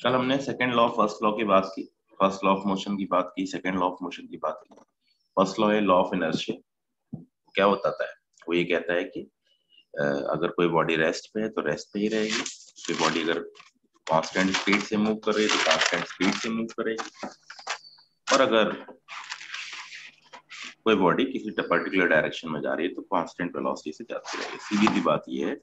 कल हमने second law first law की बात की, फर्स्ट लॉ ऑफ मोशन की बात की, सेकंड लॉ ऑफ मोशन की बात की। फर्स्ट लॉ है लॉ ऑफ इनर्शिया। क्या बताता है? वो ये कहता है कि अगर कोई बॉडी रेस्ट पे है तो रेस्ट पे ही रहेगी, कोई बॉडी अगर कांस्टेंट स्पीड से मूव कर रही है तो कांस्टेंट स्पीड से मूव करेगी, और अगर कोई बॉडी किसी पर्टिकुलर डायरेक्शन में जा रही है तो कांस्टेंट वेलोसिटी से जाती रहेगी। सीधी सी बात ये है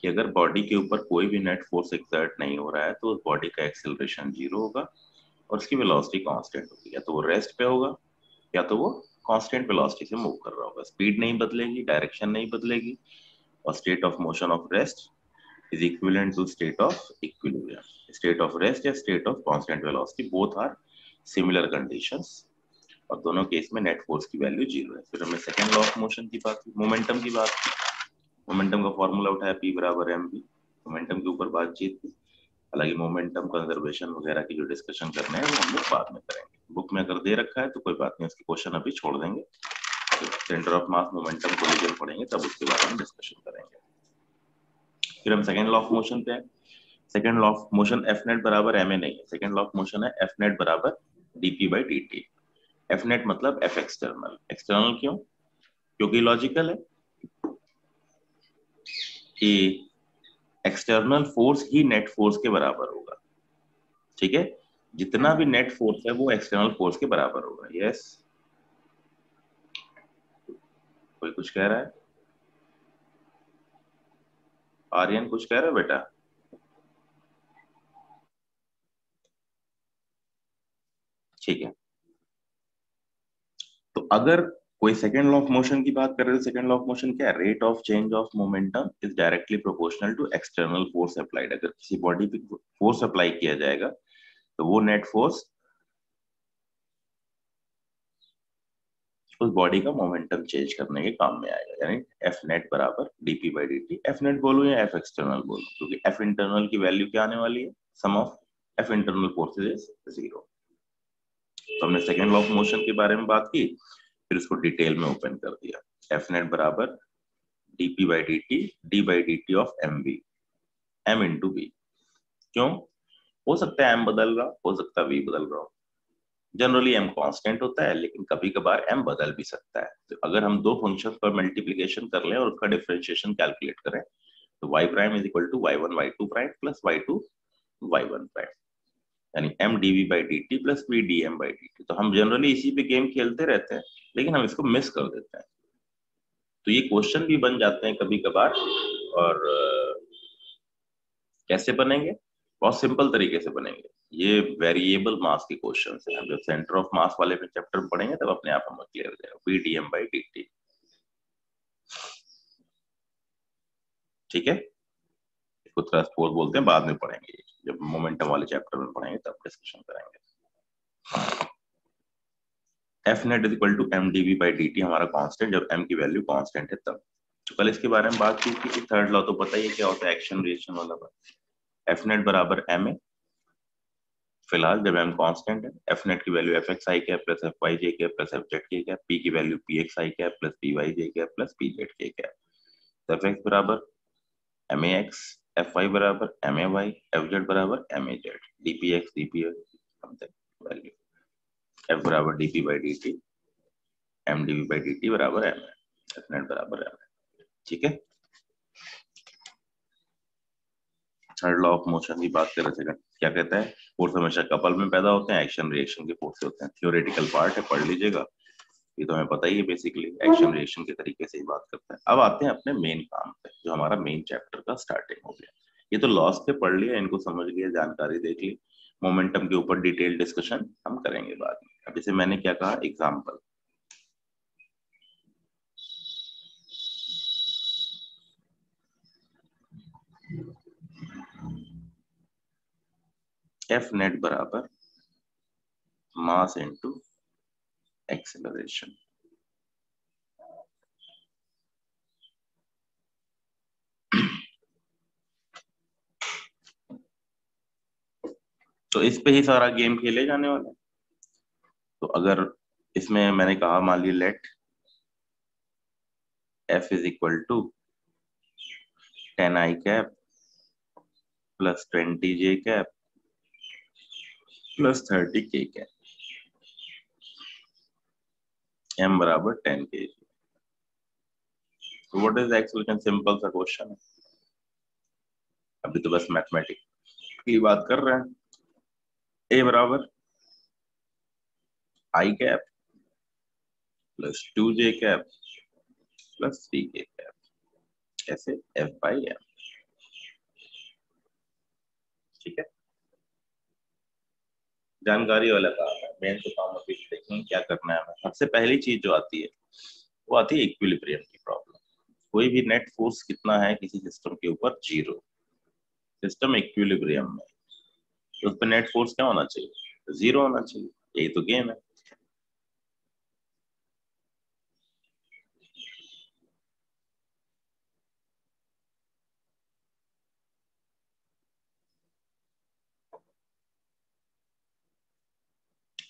कि अगर बॉडी के ऊपर कोई भी नेट फोर्स एक्सर्ट नहीं हो रहा है तो उस बॉडी का एक्सेलरेशन 0 होगा और उसकी वेलोसिटी कांस्टेंट होगी। या तो वो रेस्ट पे होगा या तो वो कांस्टेंट वेलोसिटी से मूव कर रहा होगा। स्पीड नहीं बदलेगी, डायरेक्शन नहीं बदलेगी, और state of motion of rest is equivalent to state of equilibrium. State of rest या state of constant velocity both are similar conditions, और दोनों केस में नेट फोर्स की वैल्यू 0 है। फिर हमने सेकंड लॉ ऑफ मोशन की बात की, मोमेंटम की बात की। मोमेंटम का फॉर्मूला उठाया P बराबर mv। मोमेंटम के ऊपर बातचीत की। हालांकि मोमेंटम कंजर्वेशन वगैरह की जो डिस्कशन करने हैं वो हम लोग बाद में करेंगे। बुक में अगर दे रखा है तो कोई बात नहीं, उसके क्वेश्चन अभी छोड़ देंगे। Centre of mass momentum collision पढ़ेंगे तब उसके बारे में डिस्कशन करेंगे। फिर हम सेकंड लॉ ऑफ मोशन पे हैं। Second law of motion F net बराबर एम ए नहीं है। सेकंड लॉ ऑफ मोशन है एफ नेट बराबर DP by D T. F net मतलब एफ एक्सटर्नल। एक्सटर्नल क्यों? क्योंकि लॉजिकल है कि एक्सटर्नल फोर्स ही नेट फोर्स के बराबर होगा। ठीक है, जितना भी नेट फोर्स है वो एक्सटर्नल फोर्स के बराबर होगा। यस, कोई कुछ कह रहा है? आर्यन कुछ कह रहा है बेटा? ठीक है, तो अगर कोई सेकंड लॉ ऑफ मोशन की बात कर रहे हो, सेकंड लॉ ऑफ मोशन क्या है? Rate of change of momentum is directly proportional to external force applied. अगर किसी बॉडी पे फोर्स अप्लाई किया जाएगा तो वो नेट फोर्स उस बॉडी का मोमेंटम चेंज करने के काम में आएगा। यानी एफ नेट बराबर DP by D T. F net बोलूं या एफ एक्सटर्नल बोलूं, क्योंकि एफ इंटरनल की वैल्यू क्या आने वाली है? Sum of F internal forces is 0। तो हमने सेकंड लॉ ऑफ मोशन के बारे में बात की, फिर उसको डिटेल में ओपन कर दिया। एफ नेट बराबर dp by dt d by dt of m b, m into b. क्यों? हो सकता है m बदल रहा, हो सकता है v बदल रहा हो। जनरली m कांस्टेंट होता है, लेकिन कभी कभार m बदल भी सकता है। तो अगर हम दो फंक्शन पर मल्टीप्लीकेशन कर लें और उसका डिफरेंशिएशन कैलकुलेट करें तो y prime is equal to y1 y2 prime plus y2 y1 prime, यानी m dv by dt plus v dm by dt। तो हम जनरली इसी पे गेम खेलते रहते हैं, लेकिन हम इसको मिस कर देते हैं। तो ये क्वेश्चन भी बन जाते हैं कभी कभार। और कैसे बनेंगे? बहुत सिंपल तरीके से बनेंगे। ये वेरिएबल मास के क्वेश्चन है। हम जब सेंटर ऑफ मास वाले में चैप्टर में पढ़ेंगे तब अपने आप हमें क्लियर हो जाएगा। P d m by D t. ठीक है, इसको थ्रस्ट फोर्स बोलते हैं, बाद में पढ़ेंगे। जब मोमेंटम वाले चैप्टर में पढ़ेंगे तब डिस्कशन करेंगे। F net is equal to m D we by D t हमारा कांस्टेंट, जब एम की वैल्यू कांस्टेंट है तब। तो कल इसके बारे में बात की थी। थर्ड लॉ तो पता ही है क्या होता है, एक्शन रिएक्शन वाला बात। एफ नेट बराबर एम ए। फिलहाल जब m कांस्टेंट है, एफ नेट की value F X I cap plus F Y J cap plus F Z K cap, P की value P X I cap plus P Y J cap plus P Z K cap. तो F x बराबर M A X, F Y बराबर M A Y, F Z बराबर M A Z, D P x D P value. F बराबर D P by D T, M D we by D T बराबर M A, F net बराबर M A. ठीक है, third law of motion की बात कर रहे थे। क्या कहता है? फोर्स हमेशा कपल में पैदा होते हैं, एक्शन रिएक्शन के फोर्स होते हैं। थ्योरेटिकल पार्ट है, पढ़ लीजिएगा। ये तो हमें पता ही है, बेसिकली एक्शन रिएक्शन के तरीके से ही बात करते हैं। अब आते हैं अपने मेन काम पे, जो हमारा मेन चैप्टर का स्टार्टिंग हो गया। ये तो लॉस पे पढ़ लिया, इनको समझ लिया, जानकारी देख ली। मोमेंटम के ऊपर डिटेल डिस्कशन हम करेंगे बाद में। अब जैसे मैंने क्या कहा, एग्जाम्पल। एफ नेट बराबर मास इनटू एक्सेलरेशन। तो इस पे ही सारा गेम खेले जाने वाला है। तो अगर इसमें मैंने कहा, मान ली let F is equal to 10 I cap plus 20 J cap plus 30 K cap, m बराबर 10 kg। तो what is the expression? Simple सा क्वेश्चन है, अभी तो बस मैथमेटिक्स की बात कर रहे हैं। a बराबर i cap plus 2j cap plus 3k cap, ऐसे f बाई m। ठीक है, जानकारी वाला काम है। मेन तो काम अभी देखेंगे क्या करना है हमें। सबसे पहली चीज जो आती है वो आती है इक्विलिब्रियम की प्रॉब्लम। कोई भी नेट फोर्स कितना है किसी सिस्टम के ऊपर? जीरो। सिस्टम इक्विलिब्रियम में, तो उस पर नेट फोर्स क्या होना चाहिए? जीरो होना चाहिए। यही तो गेम है।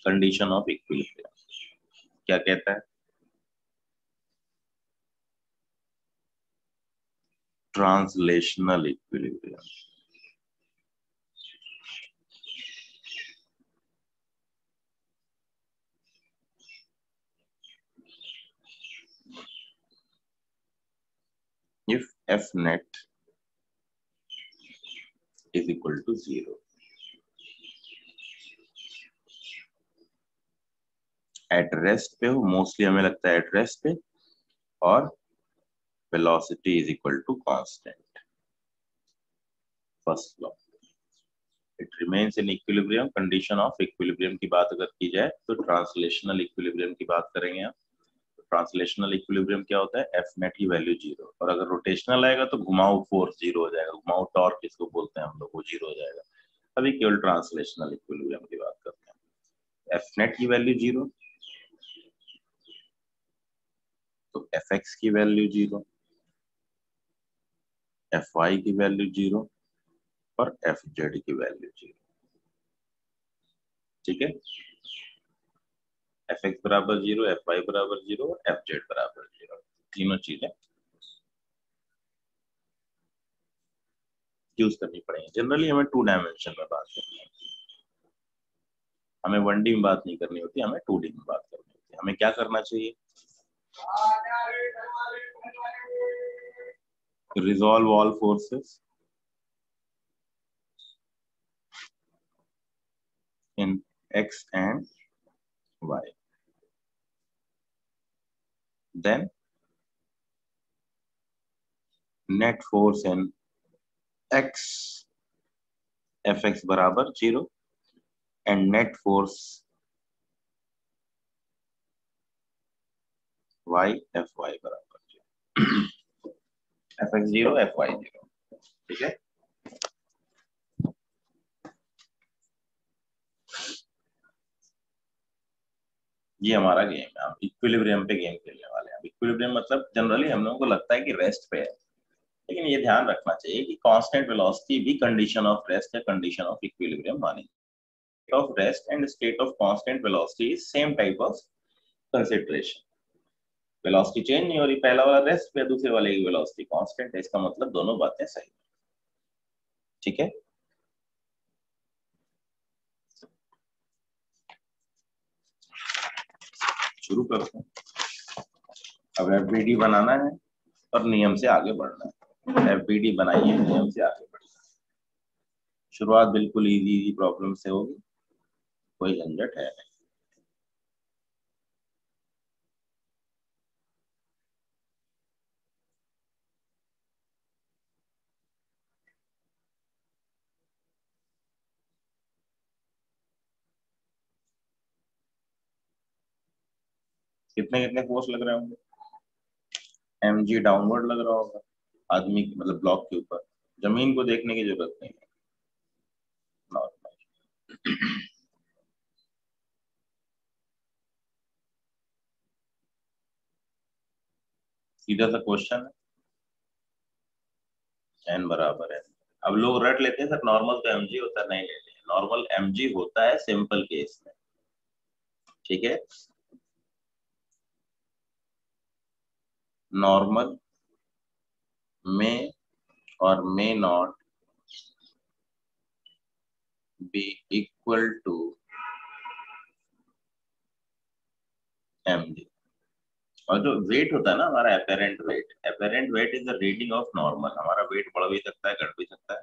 कंडीशन ऑफ इक्विलिब्रियम क्या कहता है? Translational equilibrium. if f net is equal to 0, eight rest पे हो, मोस्टली हमें लगता है एट रेस्ट पे, और velocity is equal to constant. First law, it remains in equilibrium. Condition of equilibrium की बात अगर की जाए तो ट्रांसलेशनल इक्विलिब्रियम की बात करेंगे हम। ट्रांसलेशनल इक्विलिब्रियम क्या होता है? एफ नेट की वैल्यू जीरो, और अगर रोटेशनल आएगा तो घुमाऊ फोर्स जीरो हो जाएगा, घुमाऊ टॉर्क जिसको बोलते हैं हम लोग, वो जीरो हो जाएगा। अभी केवल ट्रांसलेशनल इक्विलिब्रियम की बात करते हैं। एफ नेट की वैल्यू जीरो, तो एफ एक्स की वैल्यू जीरो, एफ वाई की वैल्यू जीरो, और एफ जेड की वैल्यू जीरो। ठीक है, एफ एक्स बराबर जीरो, एफ वाई बराबर जीरो, और एफ जेड बराबर जीरो। तीनों चीजें यूज करनी पड़ेगी। जनरली हमें 2 डायमेंशन में बात करनी होती है, हमें 1D में बात नहीं करनी होती, हमें 2D में बात करनी होती है। हमें क्या करना चाहिए? Resolve all forces in x and y, then net force in x, fx बराबर zero, and net force y, fy बराबर zero. fx zero, fy zero. ठीक है, ये हमारा गेम है। हम इक्विलिब्रियम पे गेम खेलने वाले हैं। इक्विलिब्रियम मतलब जनरली हम लोगों को लगता है कि रेस्ट पे है, लेकिन ये ध्यान रखना चाहिए कि कांस्टेंट वेलोसिटी भी कंडीशन ऑफ रेस्ट या कंडीशन ऑफ इक्विलिब्रियम मानी। Of rest and state of constant velocity is same type of consideration. Velocity change नहीं हो रही, पहला वाला रेस्ट पे, दूसरे वाले की वेलोसिटी कांस्टेंट है, इसका मतलब दोनों बातें सही। ठीक है, शुरू करते हैं। अब एफबीडी बनाना है और नियम से आगे बढ़ना है। एफबीडी बनाइए, नियम से आगे बढ़ना है। शुरुआत बिल्कुल इजी इजी प्रॉब्लम से होगी, कोई झंझट है नहीं। कितने कितने फोर्स लग रहे होंगे? mg डाउनवर्ड लग रहा होगा आदमी, मतलब ब्लॉक के ऊपर। जमीन को देखने की जरूरत नहीं है, नॉर्मल। सीधा सा क्वेश्चन है, n बराबर है। अब लोग रट लेते हैं सर नॉर्मल तो mg होता है, नहीं लेते हैं। नॉर्मल mg होता है सिंपल केस में। ठीक है, नॉर्मल में और may not be equal to mg। और जो वेट होता है ना हमारा apparent weight is the reading of normal. हमारा वेट बढ़ भी सकता है, घट भी सकता है,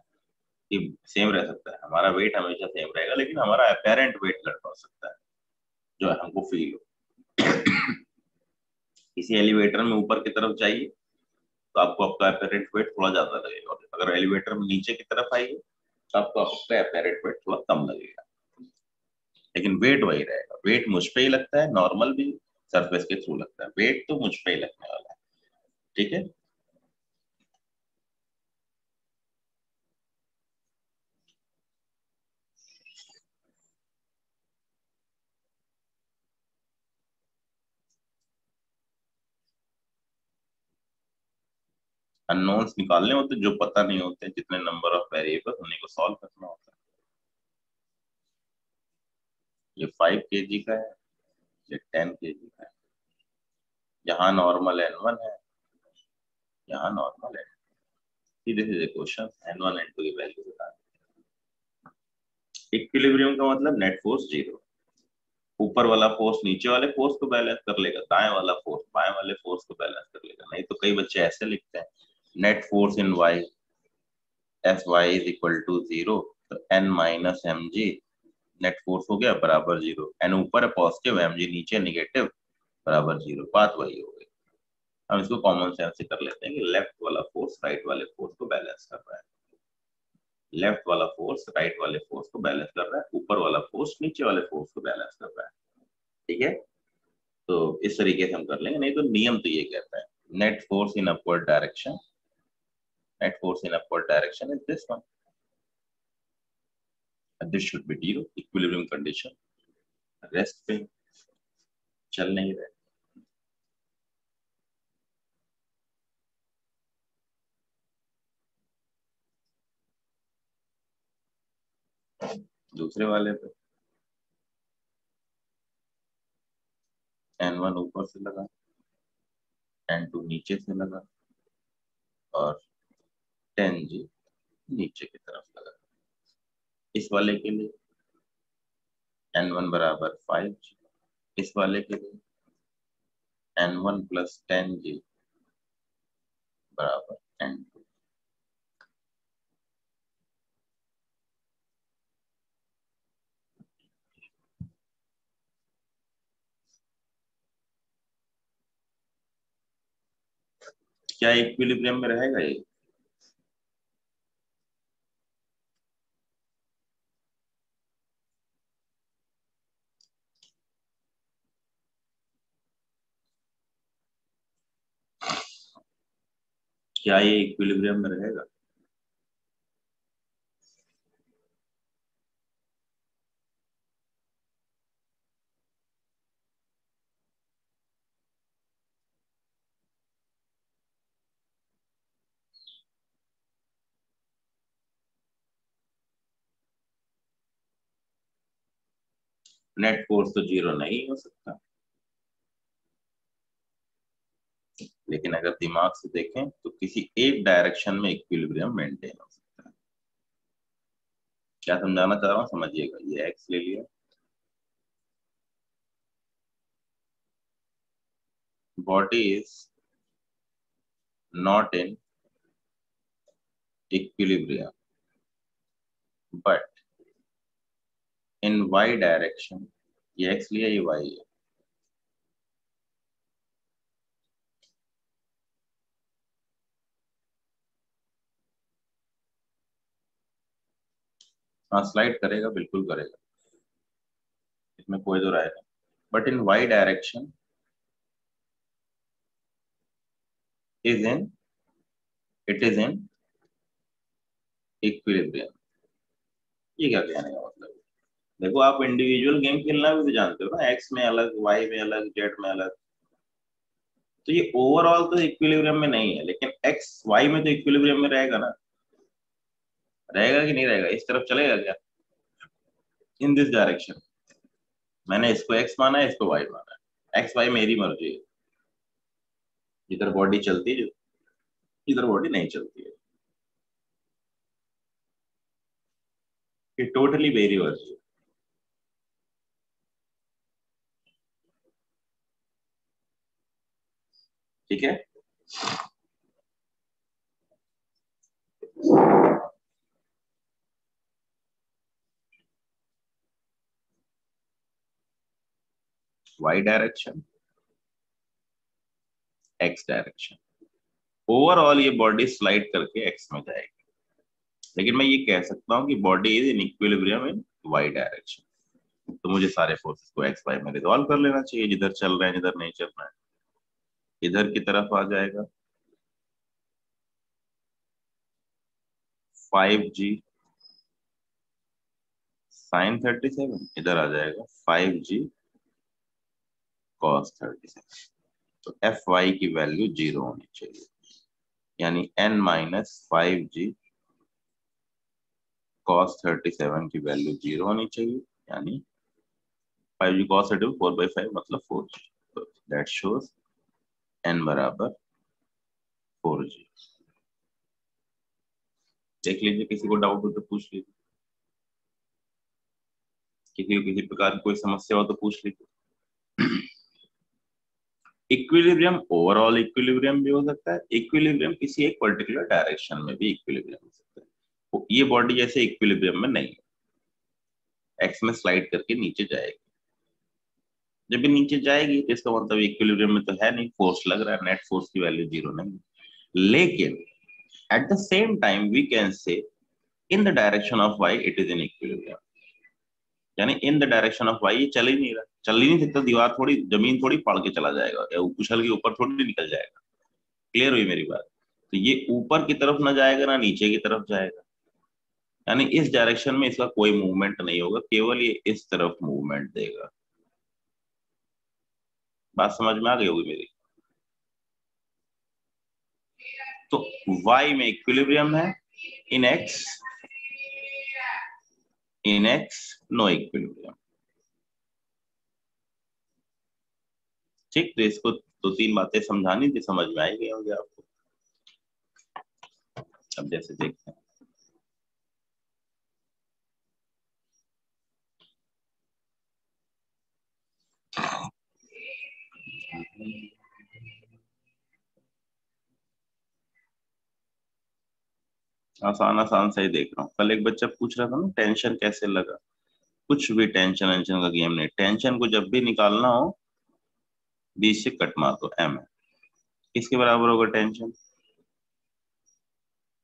ये सेम रह सकता है। हमारा वेट हमेशा सेम रहेगा, लेकिन हमारा अपेरेंट वेट घट बढ़ सकता है जो हमको फील हो। किसी एलिवेटर में ऊपर की तरफ चाहिए तो आपको आपका अपेरेंट वेट थोड़ा ज्यादा लगेगा, और अगर एलिवेटर में नीचे की तरफ आइए तो आपको आपका अपेरेंट वेट थोड़ा कम लगेगा, लेकिन वेट वही रहेगा। वेट मुझ पे ही लगता है, नॉर्मल भी सरफेस के थ्रू लगता है, वेट तो मुझ पे ही लगने वाला है। ठीक है। अननोन्स निकालने होते जो पता नहीं होते, जितने नंबर ऑफ वेरिएबल उन्हीं को सॉल्व करना होता है। ये 5 kg का है, ये 10 kg का है। यहाँ नॉर्मल n1 है, यहाँ नॉर्मल है। सीधे सीधे क्वेश्चन, n1 n2 की वैल्यू बता। इक्विलिब्रियम का मतलब नेट फोर्स जीरो। ऊपर वाला फोर्स नीचे वाले फोर्स को बैलेंस कर लेगा, दाएं वाला फोर्स बाएं वाले फोर्स को बैलेंस कर लेगा। नहीं तो कई बच्चे ऐसे लिखते हैं, net force in Y F Y is equal to zero, तो N minus M G net force हो गया बराबर जीरो। एन ऊपर है पॉजिटिव, एम जी नीचे नेगेटिव, बराबर जीरो। बात वही हो गई। हम इसको कॉमन सेंस से कर लेते हैं कि लेफ्ट वाला फोर्स राइट वाले फोर्स को बैलेंस कर रहा है, लेफ्ट वाला फोर्स राइट वाले फोर्स को बैलेंस कर रहा है, ऊपर वाला फोर्स नीचे वाले फोर्स को बैलेंस कर रहा है। ठीक है। तो इस तरीके से हम कर लेंगे, नहीं तो नियम तो ये कहता है net force in upward direction, net force in upward direction is this one, this should be zero. Equilibrium condition, rest पे चल नहीं रहे। दूसरे वाले पे n1 ऊपर से लगा, n2 नीचे से लगा, और 10g नीचे की तरफ लगा। इस वाले के लिए n1 बराबर 5g, इस वाले के लिए n1 प्लस 10g बराबर n2। क्या इक्विलिब्रियम में रहेगा ये? क्या ये इक्विलिब्रियम में रहेगा? नेट फोर्स तो जीरो नहीं हो सकता, लेकिन अगर दिमाग से देखें तो किसी एक डायरेक्शन में इक्विलिब्रियम मेंटेन हो सकता है। क्या समझाना चाह रहा हूँ समझिएगा। ये एक्स ले लिया, body is not in equilibrium but in y direction, ये एक्स लिया ये वाई है। हाँ स्लाइड करेगा, बिल्कुल करेगा, इसमें कोई दो राय नहीं। But in y direction is in, it is in equilibrium. ये क्या कहने का मतलब है? देखो आप इंडिविजुअल गेम खेलना भी तो जानते हो ना, एक्स में अलग, वाई में अलग, जेड में अलग। तो ये ओवरऑल तो इक्विलिब्रियम में नहीं है, लेकिन एक्स वाई में तो इक्विलिब्रियम में रहेगा ना। रहेगा कि नहीं रहेगा? इस तरफ चलेगा क्या? इन दिस डायरेक्शन, मैंने इसको एक्स माना है, इसको वाई माना है, एक्स वाई मेरी मर्जी है। इधर बॉडी चलती है, इधर बॉडी नहीं चलती है। ये टोटली वेरिएबल है। ठीक है, y direction, x direction, overall ये बॉडी स्लाइड करके एक्स में जाएगी, लेकिन मैं ये कह सकता हूँ कि body is in equilibrium in y direction. तो मुझे सारे फोर्सेस को एक्स वाई में रिजॉल्व कर लेना चाहिए, जिधर चल रहे हैं जिधर नहीं चल रहा है इधर की तरफ आ जाएगा 5g साइन 37, इधर आ जाएगा 5g कॉस 37। तो एफ वाई की वैल्यू 0 होनी चाहिए, यानी n माइनस 5g कॉस 37 की वैल्यू 0 होनी चाहिए, यानी 5g cos 37 4/5 मतलब 4g। तो दैट शोज n बराबर 4g। देख लीजिए, किसी को डाउट हो तो पूछ लीजिए, किसी को किसी प्रकार की कोई समस्या हो तो पूछ लीजिए। इक्विलिब्रियम ओवरऑल इक्विलिब्रियम भी हो सकता है, इक्विलिब्रियम किसी एक पर्टिकुलर डायरेक्शन में भी इक्विलिब्रियम हो सकता है। तो ये बॉडी जैसे इक्विलिब्रियम में नहीं है, एक्स में स्लाइड करके नीचे जाएगी, जब भी नीचे जाएगी तो इसका मतलब इक्विलिब्रियम में तो है नहीं, फोर्स लग रहा है, नेट फोर्स की वैल्यू 0 नहीं है। लेकिन at the same time we can say in the direction of Y it is in equilibrium, यानी in the direction of Y ये चल ही नहीं रहा, चल ही नहीं सकता, दीवार थोड़ी जमीन थोड़ी फाड़ के चला जाएगा या उछल के ऊपर थोड़ी निकल जाएगा। क्लियर हुई मेरी बात? तो ये ऊपर की तरफ ना जाएगा ना नीचे की तरफ जाएगा, यानी इस डायरेक्शन में इसका कोई मूवमेंट नहीं होगा, केवल ये इस तरफ मूवमेंट देगा। बात समझ में आ गई होगी मेरी? तो y में इक्विलिब्रियम है, इन x, इन x नो इक्विलिब्रियम। ठीक, तो इसको दो तीन बातें समझानी थी, समझ में आई गई होंगी आपको। अब जैसे देखते हैं, आसान आसान से ही देख रहा हूँ। कल एक बच्चा पूछ रहा था ना टेंशन कैसे लगा, कुछ भी टेंशन वेंशन का गेम नहीं, टेंशन को जब भी निकालना हो बीच से कट मार दो, एम है। किसके बराबर होगा टेंशन?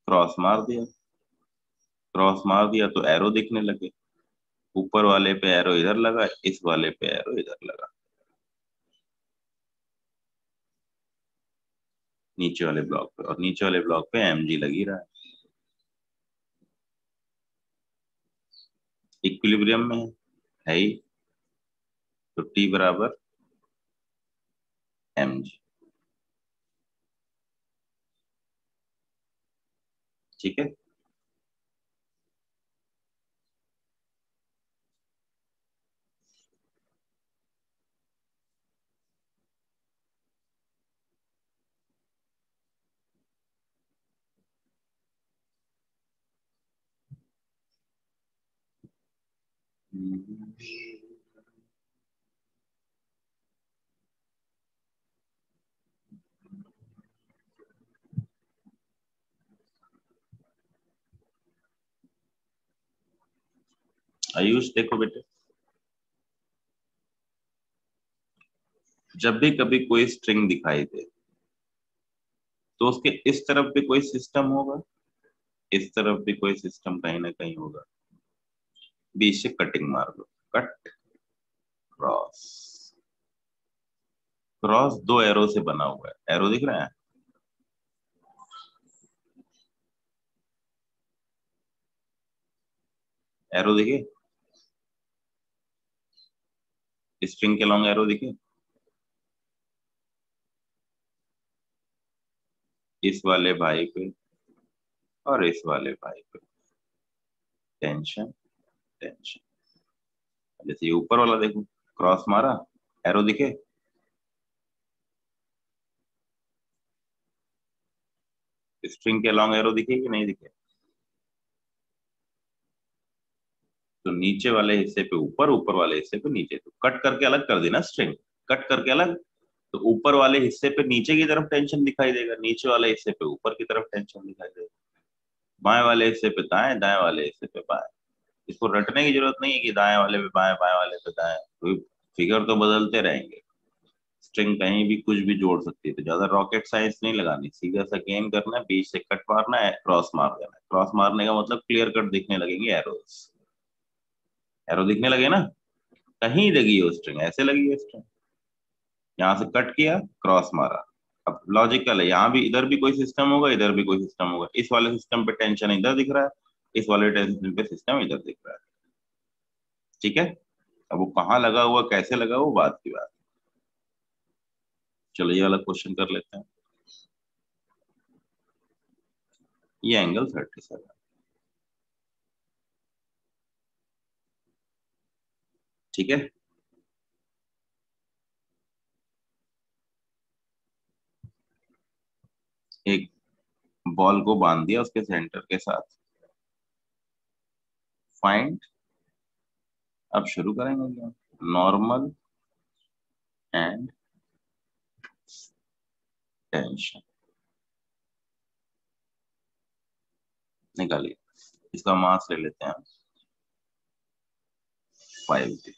क्रॉस मार दिया, क्रॉस मार दिया तो एरो दिखने लगे, ऊपर वाले पे एरो इधर लगा, इस वाले पे एरो इधर लगा, नीचे वाले ब्लॉक पे, और नीचे वाले ब्लॉक पे एम जी लगी रहा है, इक्विलिब्रियम में है ही। तो टी बराबर एम जी। ठीक है, आयुष देखो बेटे, जब भी कभी कोई स्ट्रिंग दिखाई दे तो उसके इस तरफ भी कोई सिस्टम होगा, इस तरफ भी कोई सिस्टम कहीं ना कहीं होगा, बीच से कटिंग मार दो, कट क्रॉस। क्रॉस दो एरो से बना हुआ है, एरो दिख रहा है, एरो दिखे, स्ट्रिंग के लॉन्ग एरो दिखे, इस वाले भाई पे और इस वाले भाई पे टेंशन, टेंशन। जैसे ये ऊपर वाला देखो, क्रॉस मारा, एरो दिखे, स्ट्रिंग के लॉन्ग एरो दिखे कि नहीं दिखे? तो नीचे वाले हिस्से पे ऊपर, ऊपर वाले हिस्से पे नीचे, तो कट करके अलग कर देना स्ट्रिंग, कट करके अलग। तो ऊपर वाले हिस्से पे नीचे की तरफ टेंशन दिखाई देगा, नीचे वाले हिस्से पे ऊपर की तरफ टेंशन दिखाई देगा, बाएं वाले हिस्से पे दाएं, दाएं वाले हिस्से पे बाएं। इसको रटने की जरूरत नहीं है कि दाएं वाले पे बाएं, बाएं वाले पे दाएं, कोई फिगर तो बदलते रहेंगे। स्ट्रिंग कहीं भी कुछ भी जोड़ सकती है, तो ज्यादा रॉकेट साइंस नहीं लगानी, सीधा सा गेम करना है, बीच से कट मारना है, क्रॉस मार देना है। क्रॉस मारने का मतलब क्लियर कट दिखने लगेंगे एरोस, एरो दिखने लगे ना, कहीं लगी है स्ट्रिंग, ऐसे लगी है स्ट्रिंग, यहाँ से कट किया, क्रॉस मारा। अब लॉजिकल है, यहाँ भी इधर भी कोई सिस्टम होगा, इधर भी कोई सिस्टम होगा, इस वाले सिस्टम पे टेंशन इधर दिख रहा है, इस वाले टेंशन पे सिस्टम इधर दिख रहा है। ठीक है, अब वो कहाँ लगा हुआ, कैसे लगा हुआ, बात की बात। चलो ये वाला क्वेश्चन कर लेते हैं। ये एंगल 37, ठीक है। एक बॉल को बांध दिया उसके सेंटर के साथ, फाइंड, अब शुरू करेंगे, नॉर्मल एंड टेंशन, निकालिए। इसका मास ले लेते हैं 5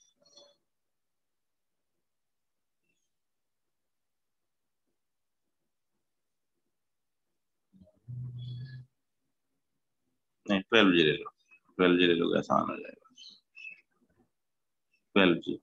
नहीं 12 जी ले लो, 12 जी ले लो, आसान हो जाएगा। 12 जी,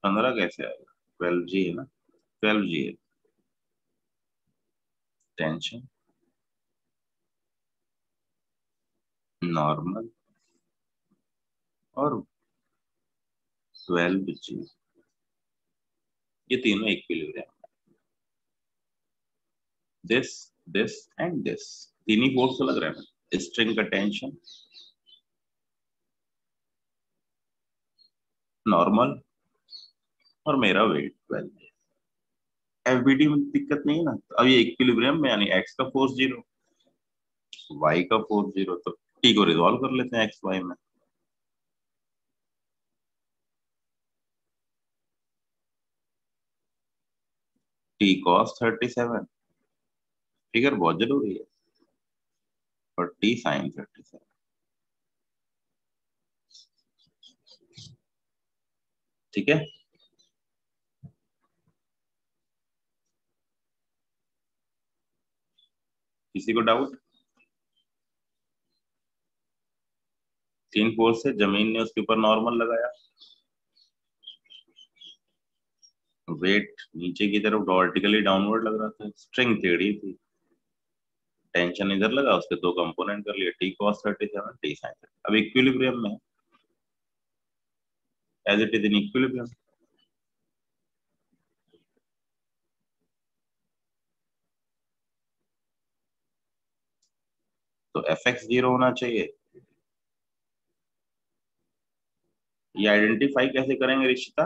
पंद्रह कैसे आएगा, 12 जी है ना, 12 जी है। टेंशन, नॉर्मल और 12 जी, ये तीनों equilibrium, this, this and this, तीन ही फोर्स तो लग रहा है, स्ट्रिंग का टेंशन, नॉर्मल और मेरा वेट 12। एफबीडी में दिक्कत नहीं है ना, अब ये इक्विलिब्रियम में, यानी एक्स का फोर्स जीरो, वाई का फोर्स जीरो, तो टी को रिजॉल्व कर लेते हैं एक्स वाई में। टी कॉस 37, फिगर बहुत जरूरी है, और टी साइन 37, ठीक है। किसी को डाउट, तीन फोर्स से जमीन ने उसके ऊपर नॉर्मल लगाया, वेट नीचे की तरफ वर्टिकली डाउनवर्ड लग रहा था, स्ट्रिंग टेढ़ी थी, टेंशन इधर लगा, उसके दो कंपोनेंट कर लिए, टी कॉस 37, टी साइन 37, अब इक्विलिब्रियम में, as it is in equilibrium. तो एफ एक्स जीरो होना चाहिए। ये आइडेंटिफाई कैसे करेंगे रिश्ता,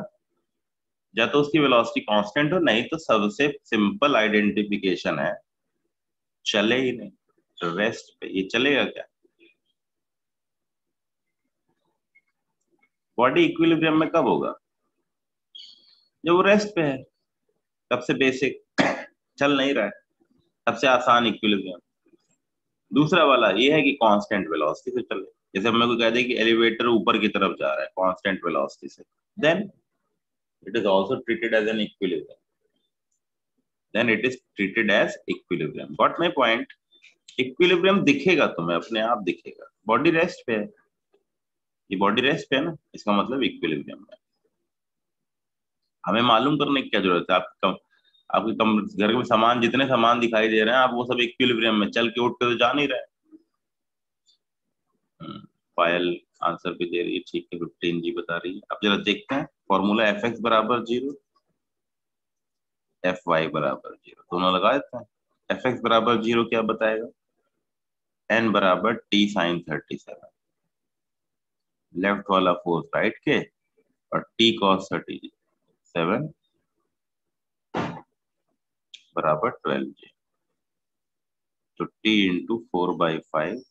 या तो उसकी वेलोसिटी कांस्टेंट हो, नहीं तो सबसे सिंपल आइडेंटिफिकेशन है, चले ही नहीं, तो रेस्ट पे ये चलेगा क्या, बॉडी इक्विलिब्रियम में कब होगा, जब वो रेस्ट पे है, सबसे बेसिक, चल नहीं रहा है, सबसे आसान इक्विलिब्रियम। दूसरा वाला ये है कि कांस्टेंट वेलोसिटी से चले, जैसे हमें कोई कह दे कि एलिवेटर ऊपर की तरफ जा रहा है कांस्टेंट वेलोसिटी से, then it is also treated as an equilibrium, then it is treated as equilibrium. Got my point? Equilibrium दिखेगा तुम्हें, अपने आप दिखेगा, बॉडी रेस्ट पे है, ये बॉडी रेस्ट पे है ना, इसका मतलब इक्विलिब्रियम है। हमें मालूम करने की क्या जरूरत है? आपके कम घर में सामान, जितने सामान दिखाई दे रहे हैं, आप वो सब इक्विलिब्रियम में चल के उठ के तो जा नहीं रहे। पायल आंसर भी दे रही है, ठीक है, 15 जी बता रही है। अब जरा देखते हैं फॉर्मूला, एफ एक्स बराबर 0, एफ वाई बराबर 0, दोनों लगा देते हैं। एफ एक्स बराबर 0 क्या बताएगा? एन बराबर टी साइन 37, लेफ्ट वाला फोर्स राइट के, और टी कॉस 37 बराबर 12 जी, तो टी इंटू 4/5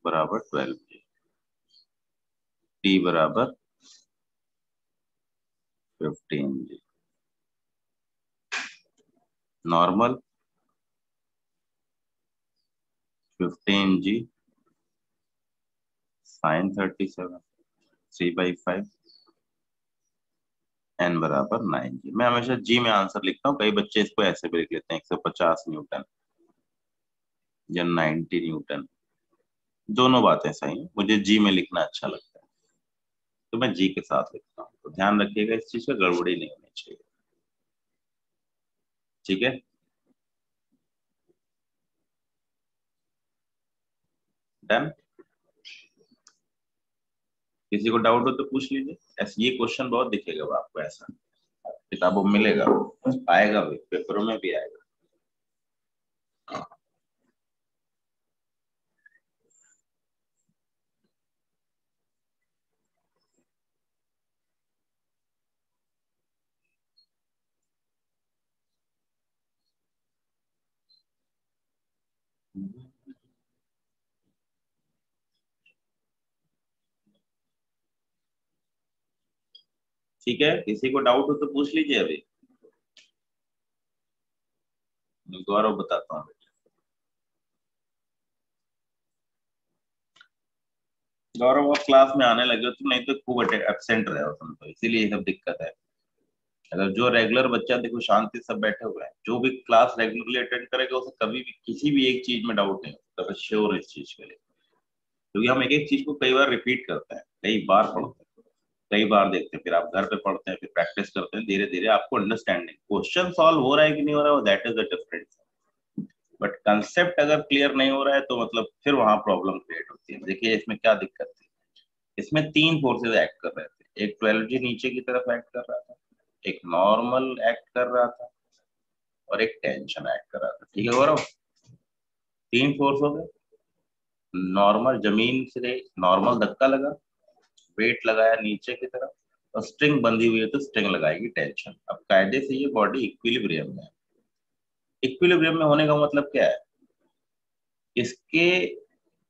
बराबर 12 जी, टी बराबर 15 जी। नॉर्मल 15 जी साइन 37, 3/5, एन बराबर 9 जी। मैं हमेशा जी में आंसर लिखता हूँ, कई बच्चे इसको ऐसे भी लिख लेते हैं 150 न्यूटन या 90 न्यूटन, दोनों बातें सही हैं, मुझे जी में लिखना अच्छा लगता है तो मैं जी के साथ लिखता हूँ। तो ध्यान रखिएगा इस चीज का, गड़बड़ी नहीं होनी चाहिए, ठीक है? डन। किसी को डाउट हो तो पूछ लीजिए, ऐसे ये क्वेश्चन बहुत दिखेगा आपको, ऐसा किताबों में मिलेगा, आएगा भी, पेपरों में भी आएगा। ठीक है, किसी को डाउट हो तो पूछ लीजिए अभी, गौरव बताता हूँ। गौरव आप क्लास में आने लगे हो तो, नहीं तो खूब एब्सेंट रहे हो तुम, तो इसीलिए ये सब दिक्कत है। अगर जो रेगुलर बच्चा देखो शांति से सब बैठे हुए हैं, जो भी क्लास रेगुलरली अटेंड करेगा उसे कभी भी किसी भी एक चीज में डाउट नहीं होता, बस श्योर इस चीज के लिए, क्योंकि हम एक एक चीज को कई बार रिपीट करते हैं, कई बार पढ़ते हैं, कई बार देखते हैं, फिर आप घर पे पढ़ते हैं, फिर प्रैक्टिस करते हैं, धीरे धीरे आपको अंडरस्टैंडिंग, क्वेश्चन सॉल्व हो रहा है कि नहीं हो रहा है, that is the difference. But concept अगर क्लियर नहीं हो रहा है तो मतलब फिर वहां प्रॉब्लम क्रिएट होती है। देखिए इसमें क्या दिक्कत थी, इसमें तीन फोर्सेज एक्ट कर रहे थे, एक 12 जी नीचे की तरफ एक्ट कर रहा था, एक नॉर्मल एक्ट कर रहा था, और एक टेंशन एक्ट कर रहा था, ठीक है गौरव? तीन फोर्स हो गए, नॉर्मल जमीन से नॉर्मल धक्का लगा, वेट लगाया नीचे की तरफ, और स्ट्रिंग बंधी हुई है तो स्ट्रिंग लगाएगी टेंशन। अब कायदे से ये बॉडी इक्विलिब्रियम में है। इक्विलिब्रियम में होने का मतलब क्या है? इसके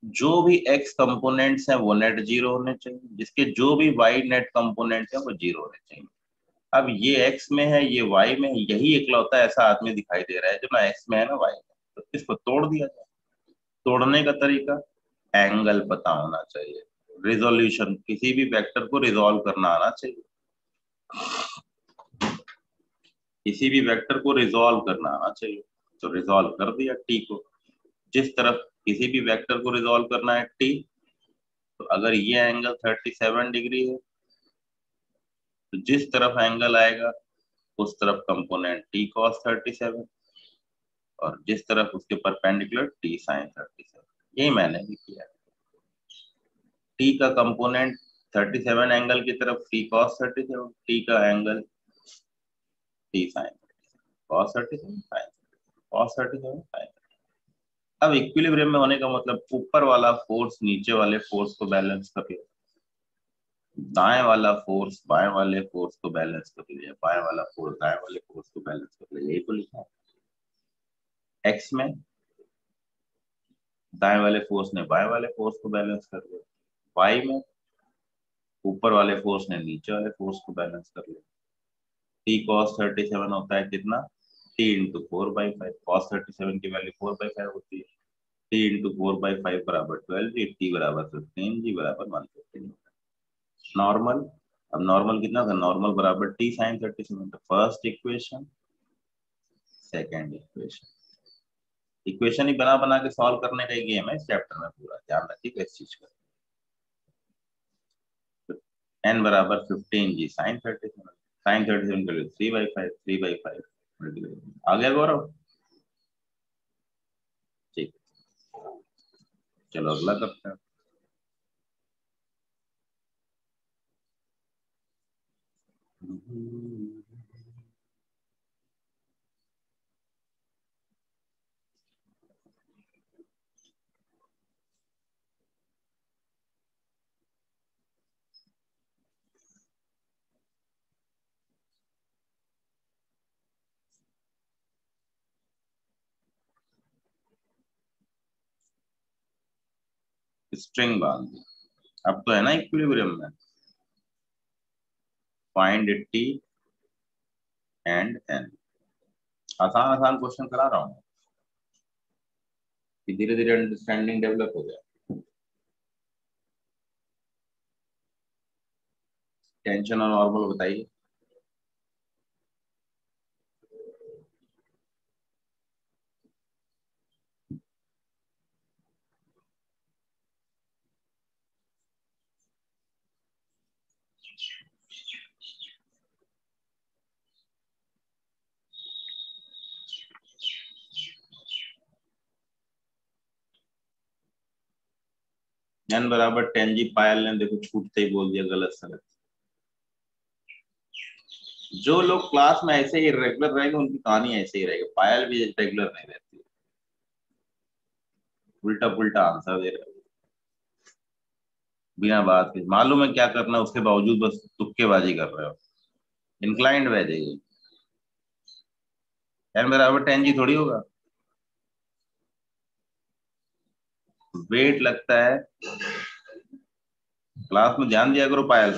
जो भी एक्स कंपोनेंट्स हैं वो नेट जीरो होने चाहिए, जिसके जो भी वाई नेट कंपोनेंट्स हैं वो जीरो होने चाहिए। अब ये एक्स में है, ये वाई में है, यही इकलौता ऐसा आदमी दिखाई दे रहा है जो ना एक्स में है ना वाई में, तो इसको तोड़ दिया जाए। तोड़ने का तरीका, एंगल पता होना चाहिए, रिजोल्यूशन, किसी भी वेक्टर को रिजॉल्व करना आना चाहिए, किसी भी वेक्टर को रिजॉल्व करना आना चाहिए। तो रिजॉल्व कर दिया टी को, जिस तरफ किसी भी वेक्टर को रिजॉल्व करना है टी, तो अगर ये एंगल 37 डिग्री है तो जिस तरफ एंगल आएगा उस तरफ कंपोनेंट टी कॉस 37, और जिस तरफ उसके परपेंडिकुलर टी साइन 37, यही मैंने भी किया। टी का कंपोनेंट 37 एंगल की तरफ टी कॉस 37, टी का angle t sine cos 37 sine cos 37 sine. अब इक्विलिब्रियम में होने का मतलब ऊपर वाला फोर्स नीचे वाले फोर्स को बैलेंस कर ले, दाएं वाला फोर्स बाएं वाले फोर्स को बैलेंस कर ले, बाएं वाला फोर्स दाएं वाले फोर्स को बैलेंस कर ले, यही तो लिखा है। एक्स में दाएं वाले फोर्स ने बाएं वाले फोर्स को बैलेंस कर लिया, वाई में ऊपर वाले फोर्स ने नीचे वाले फोर्स को बैलेंस कर लिया। टी कॉस 37 होता है कितना? टी इंटू 4/5, कॉस 37 की वैल्यू 4/5 होती है, t इंटू 4/5 बराबर 12 जी, t बराबर 15 जी बराबर 115। नॉर्मल, अब नॉर्मल कितना था, नॉर्मल बराबर t sine 37। First equation, second equation, equation ही बना बना के सॉल्व करने का ही गेम है इस चैप्टर में, पूरा ध्यान रखिएगा इस चीज का। n बराबर 15 जी साइन 37, साइन 37 के लिए 3/5, 3/5 आ गया गौरव? ठीक, चलो अगला करते हैं। स्ट्रिंग बांध दी, अब तो है ना इक्विलिब्रियम में। फाइंड टी एंड एन, आसान आसान क्वेश्चन करा रहा हूँ कि धीरे धीरे अंडरस्टैंडिंग डेवलप हो जाए। टेंशन और नॉर्मल बताइए। n बराबर 10 जी, पायल ने देखो छूटते ही बोल दिया गलत सलत। जो लोग क्लास में ऐसे ही रेगुलर रहेंगे उनकी कहानी ऐसे ही रहेगी, पायल भी रेगुलर नहीं रहती, उल्टा पुल्टा आंसर दे रहे हो बिना बात के, मालूम है क्या करना है उसके बावजूद बस तुक्केबाजी कर रहे हो, इंक्लाइंड बह जाएगी। n बराबर 10 जी थोड़ी होगा, वेट लगता है। क्लास में ध्यान दिया करो पायल।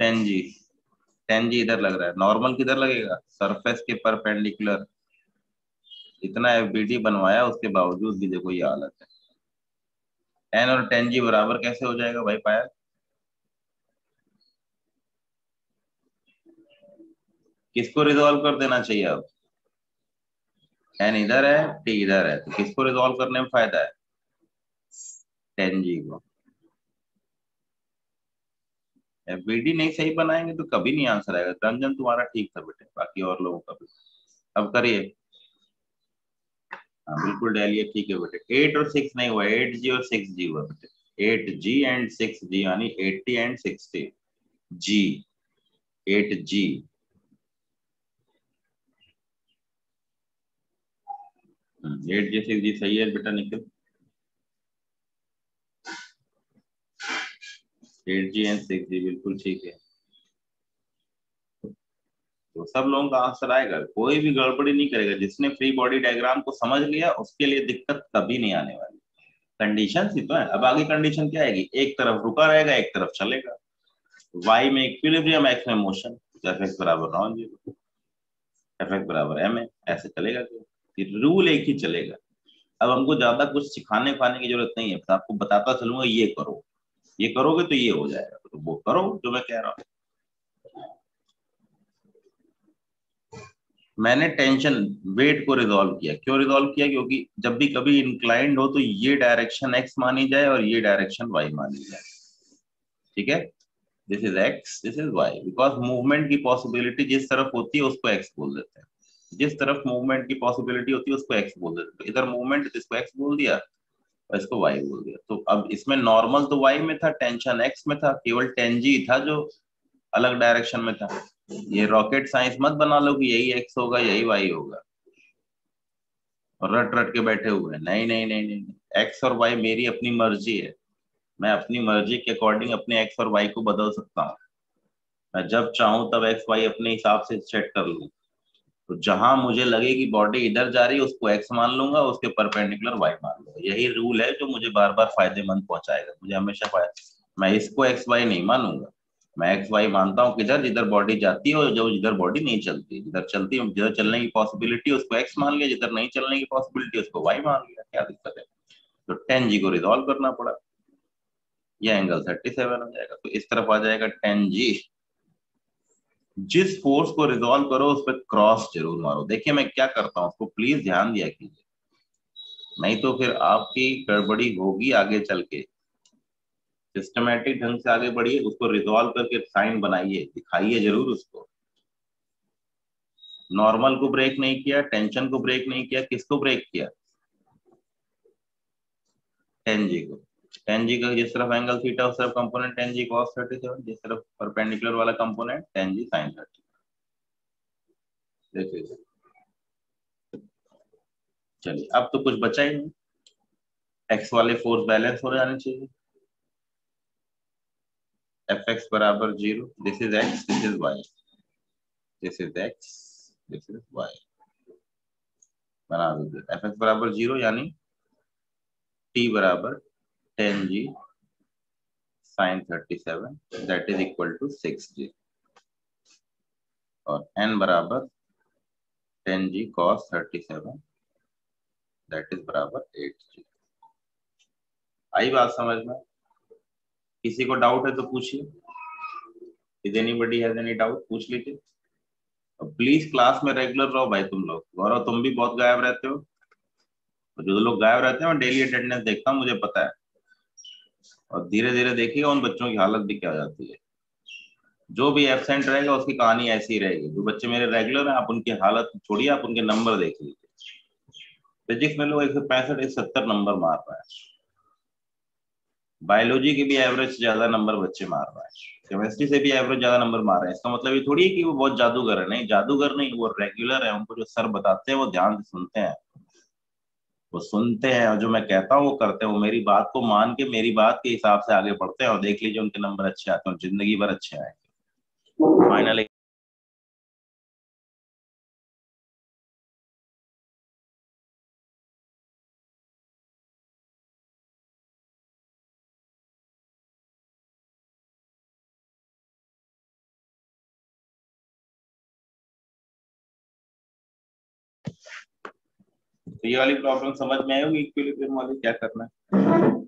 10 जी, 10 जी इधर लग रहा है, नॉर्मल किधर लगेगा, सरफेस के परपेंडिकुलर। इतना एफबीडी बनवाया उसके बावजूद भी देखो ये हालत है। n और 10 जी बराबर कैसे हो जाएगा भाई पायल? किसको रिजॉल्व कर देना चाहिए अब? n इधर है, t इधर है, तो किसको रिजॉल्व करने में फायदा है? 10 जी को। एफबीडी नहीं सही बनाएंगे तो कभी नहीं आंसर आएगा। रंजन तुम्हारा ठीक था बेटे, बाकी और लोगों का भी। अब करिए। हाँ बिल्कुल डालिए, ठीक है बेटे। 8 और 6 नहीं हुआ, 8 जी और 6 जी हुआ बेटे। 8 जी एंड 6 जी यानी 80 एंड 60 जी, 8 जी। 8 जी 6 जी सही है बेटा निखिल। 8 जी एंड 6 जी बिल्कुल ठीक है, तो सब लोगों का आंसर आएगा, कोई भी गड़बड़ी नहीं करेगा। जिसने फ्री बॉडी डायग्राम को समझ लिया उसके लिए दिक्कत कभी नहीं आने वाली। कंडीशन ही तो है, अब आगे कंडीशन क्या आएगी, एक तरफ रुका रहेगा एक तरफ चलेगा। y में इक्विलिब्रियम, x में मोशन, एफ एक्स बराबर नॉन जीरो, एफ एक्स बराबर एम है, ऐसे चलेगा। रूल एक ही चलेगा। अब हमको ज्यादा कुछ सिखाने खाने की जरूरत नहीं है, बस आपको बताता चलूंगा ये करो, ये करोगे तो ये हो जाएगा, तो वो करो जो मैं कह रहा हूँ। मैंने टेंशन वेट को रिजॉल्व किया, क्यों रिजॉल्व किया, क्योंकि जब भी कभी इंक्लाइंड हो तो ये डायरेक्शन x मानी जाए और ये डायरेक्शन y मानी जाए। ठीक है, this is x, this is y, because movement की पॉसिबिलिटी जिस तरफ होती है उसको x बोल देते हैं, जिस तरफ मूवमेंट की पॉसिबिलिटी होती है उसको x बोल देते हैं। तो इधर मूवमेंट तो इसको x बोल दिया और इसको y बोल दिया। तो अब इसमें नॉर्मल तो y में था, टेंशन x में था, केवल 10 g था जो अलग डायरेक्शन में था। ये रॉकेट साइंस मत बना लो कि यही x होगा यही y होगा और रट रट के बैठे हुए हैं। नहीं नहीं नहीं नहीं, एक्स और वाई मेरी अपनी मर्जी है, मैं अपनी मर्जी के अकॉर्डिंग अपने एक्स और वाई को बदल सकता हूँ। मैं जब चाहूं तब एक्स वाई अपने हिसाब से सेट कर लूँ। तो जहां मुझे लगे कि बॉडी इधर जा रही है उसको एक्स मान लूंगा, उसके परपेंडिकुलर वाई मान लूंगा। यही रूल है जो मुझे बार बार फायदेमंद पहुंचाएगा, मुझे हमेशा फायदा। मैं इसको एक्स वाई नहीं मानूंगा, मैं एक्स वाई मानता हूँ किधर, जिधर बॉडी जाती है और जो जिधर बॉडी नहीं चलती, जिधर चलती है जिधर चलने की पॉसिबिलिटी उसको एक्स मान लिया, जिधर नहीं चलने की पॉसिबिलिटी उसको वाई मान लिया, क्या दिक्कत है। तो टेन जी को रिजॉल्व करना पड़ा, ये एंगल 37 हो जाएगा। तो इस तरफ आ जाएगा टेन जी। जिस फोर्स को रिजॉल्व करो उस पर क्रॉस जरूर मारो। देखिए मैं क्या करता हूँ, उसको प्लीज ध्यान दिया कीजिए, नहीं तो फिर आपकी गड़बड़ी होगी आगे चल के। सिस्टमेटिक ढंग से आगे बढ़िए, उसको रिजॉल्व करके साइन बनाइए, दिखाइए जरूर उसको। नॉर्मल को ब्रेक नहीं किया, टेंशन को ब्रेक नहीं किया, किसको ब्रेक किया, टेन जी को। टेन जी का जिस तरफ एंगल थीटा उस तरफ कंपोनेंट टेन जी कॉस 37, जिस तरफ परपेंडिकुलर वाला कंपोनेंट टेन जी साइन 30। देखिए चलिए, अब तो कुछ बचा ही नहीं, एक्स वाले फोर्स बैलेंस हो जाने चाहिए। एफ एक्स बराबर 0, this is x, this is y, this is x, this is y, बना दीजिए। एफ एक्स बराबर 0 यानी टी बराबर ten g sine 37, that is equal to 6 g, और एन बराबर ten g cos 37, that is बराबर 8 जी। आई बात समझ में? किसी को डाउट है तो पूछिए, is anybody has any doubt, पूछ लीजिए। प्लीज क्लास में रेगुलर रहो भाई तुम लोग। गौरव तुम भी बहुत गायब रहते हो, और जो लोग गायब रहते हैं मैं डेली अटेंडेंस देखता हूँ, मुझे पता है। और धीरे धीरे देखिएगा उन बच्चों की हालत भी क्या हो जाती है। जो भी एब्सेंट रहेगा उसकी कहानी ऐसी ही रहेगी। जो बच्चे मेरे रेगुलर हैं, आप उनकी हालत छोड़िए, आप उनके नंबर देख लीजिए। फिजिक्स में लोग 165 170 नंबर मार रहा है, बायोलॉजी के भी एवरेज ज्यादा नंबर बच्चे मार रहा है, केमिस्ट्री से भी एवरेज ज्यादा नंबर मार रहे हैं। इसका मतलब ये थोड़ी है कि वो बहुत जादूगर है, नहीं जादूगर नहीं, वो रेगुलर है। उनको जो सर बताते हैं वो ध्यान से सुनते हैं, वो सुनते हैं, और जो मैं कहता हूँ वो करते हैं। वो मेरी बात को मान के मेरी बात के हिसाब से आगे बढ़ते हैं, और देख लीजिए उनके नंबर अच्छे आते हैं, जिंदगी भर अच्छे आए। फाइनली तो ये वाली प्रॉब्लम समझ में आई होगी, इक्विलिब्रियम वाली क्या करना है।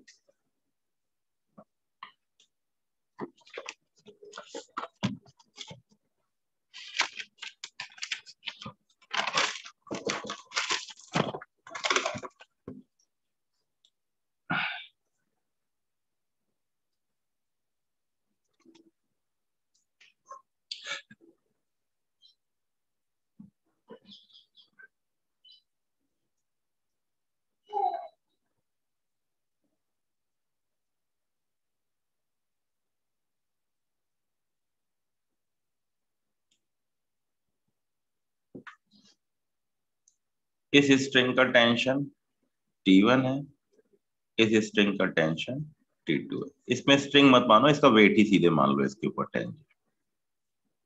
इस स्ट्रिंग का टेंशन T1 है, इस स्ट्रिंग का टेंशन T2 है। इसमें स्ट्रिंग मत मानो, इसका वेट ही सीधे मान लो इसके ऊपर टेंशन,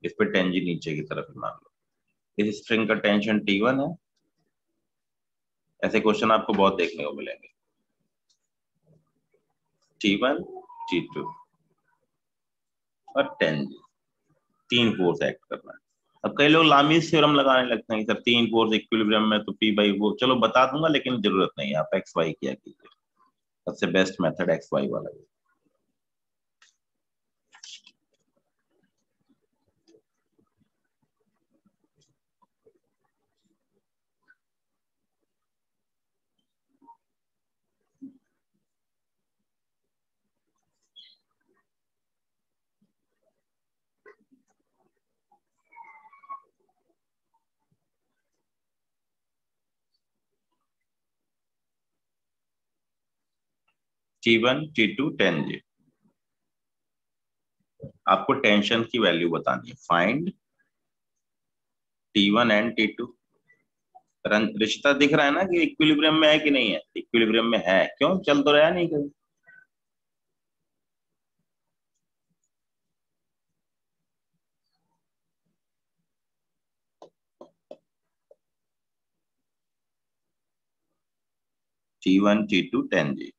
इस पे टेंजी नीचे की तरफ ही मान लो। इस स्ट्रिंग का टेंशन T1 है। ऐसे क्वेश्चन आपको बहुत देखने को मिलेंगे। T1, T2 और टेंजी, तीन फोर्स एक्ट कर रहा है। अब कई लोग लामीज थ्योरम लगाने लगते हैं कि सर तीन फोर्स इक्विलिब्रियम में तो पी बाई वो, चलो बता दूंगा लेकिन जरूरत नहीं है, आप एक्स वाई किया कीजिए। सबसे बेस्ट मेथड एक्स वाई वाला है। T1 T2 टेंजी, आपको टेंशन की वैल्यू बतानी है। Find T1 and T2। रिश्ता दिख रहा है ना कि इक्विलिब्रियम में है कि नहीं है, इक्विलिब्रियम में है, क्यों चल तो रहा नहीं कहीं। T1 T2 टेंजी,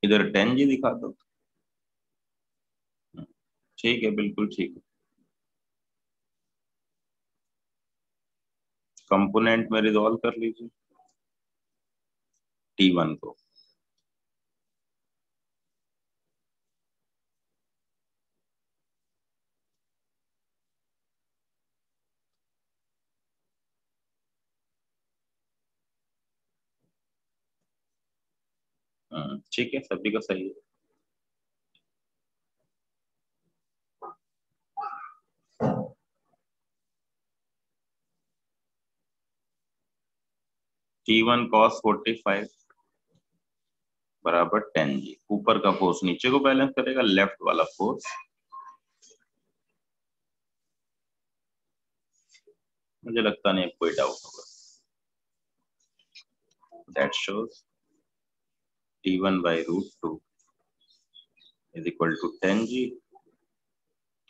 इधर 10G दिखा दो। ठीक है, बिल्कुल ठीक है। कंपोनेंट में रिजॉल्व कर लीजिए T1 को। ठीक है, सभी का सही है। T1 cos 45 बराबर 10G। ऊपर का फोर्स नीचे को बैलेंस करेगा, लेफ्ट वाला फोर्स। मुझे लगता नहीं कोई डाउट होगा। That shows T1 by √2 is equal to 10G।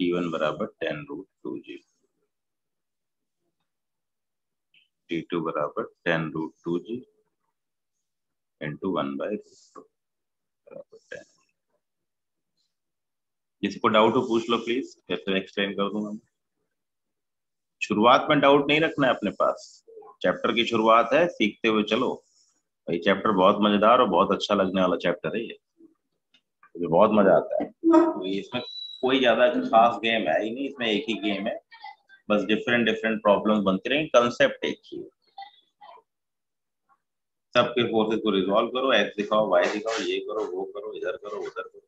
T1 बराबर 10√2G। T2 बराबर 10√2G इंटू 1/√2 बराबर 10। जिसको डाउट हो पूछ लो प्लीज, फिर एक्सप्लेन कर दूंगा। शुरुआत में डाउट नहीं रखना है अपने पास। चैप्टर की शुरुआत है, सीखते हुए चलो। भाई चैप्टर बहुत मजेदार और बहुत अच्छा लगने वाला चैप्टर है ये। मुझे बहुत मजा आता है। तो इसमें कोई ज्यादा खास गेम है ही नहीं, इसमें एक ही गेम है। बस डिफरेंट डिफरेंट प्रॉब्लम्स बनती रहेंगी, कंसेप्ट एक ही है। सबके फोर्सेस को रिजॉल्व करो, एक्स दिखाओ, वाई दिखाओ, ये करो, वो करो, इधर करो, उधर करो।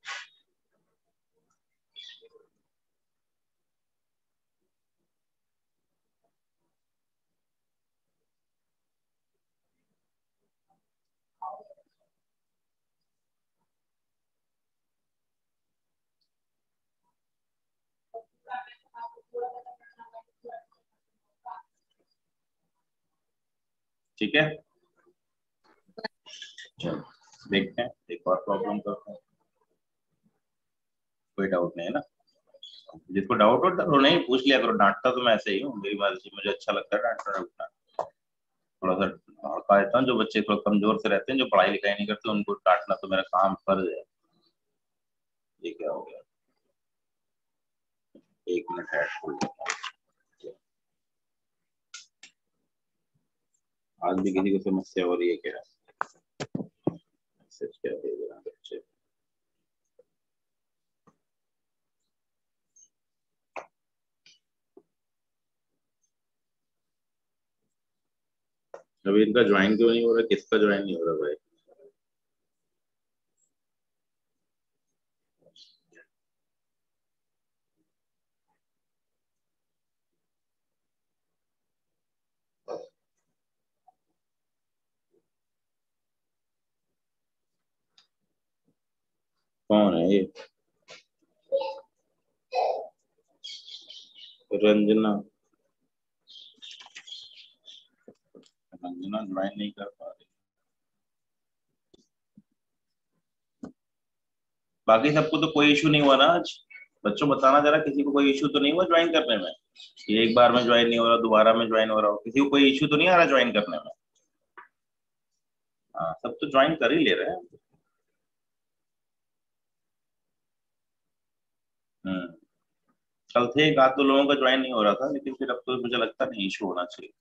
ठीक है, चलो देखते हैं, एक और प्रॉब्लम करते हैं। कोई डाउट नहीं है ना? जिसको डाउट होता है वो नहीं पूछ लिया करो, डांटता तो मैं ऐसे ही हूँ, मेरी मर्जी, मुझे अच्छा लगता है डांटना डांटना। थोड़ा सा भड़का देता हूँ, जो बच्चे थोड़ा कमजोर से रहते हैं, जो पढ़ाई लिखाई नहीं करते, उनको डांटना तो मेरा काम फर्ज है। ये क्या हो गया? 1 मिनट है। आज भी किसी को समस्या हो रही है क्या? मैसेज क्या भेज रहा है बच्चे? अभी इनका ज्वाइन क्यों नहीं हो रहा? किसका ज्वाइन नहीं हो रहा भाई? कौन है ये? रंजना। रंजना ज्वाइन नहीं कर पा रही। बाकी सबको तो कोई इशू नहीं हुआ ना आज? बच्चों बताना जरा, किसी को कोई इशू तो नहीं हुआ ज्वाइन करने में? कि एक बार में ज्वाइन नहीं हो रहा, दोबारा में ज्वाइन हो रहा हो, किसी को कोई इशू तो नहीं आ रहा ज्वाइन करने में? हाँ, सब तो ज्वाइन कर ही ले रहे हैं। हम्म। कल थे एक आध दो लोगों का ज्वाइन नहीं हो रहा था, लेकिन फिर अब तो मुझे लगता नहीं इशू होना चाहिए।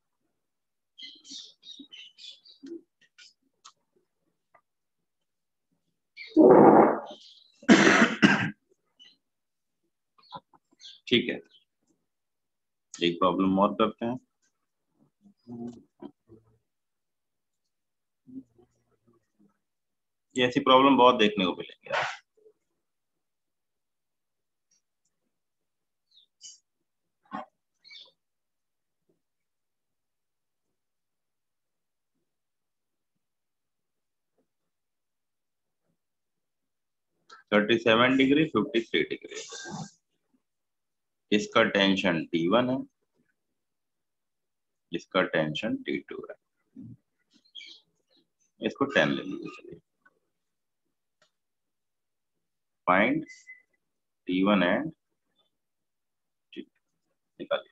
ठीक है, एक प्रॉब्लम और करते हैं। ये ऐसी प्रॉब्लम बहुत देखने को मिलेंगे। 37 डिग्री, 53 डिग्री। इसका टेंशन T1 है, इसका टेंशन T2 है। इसको 10 ले लीजिए। चलिए, फाइंड T1 एंड T2 निकालिए।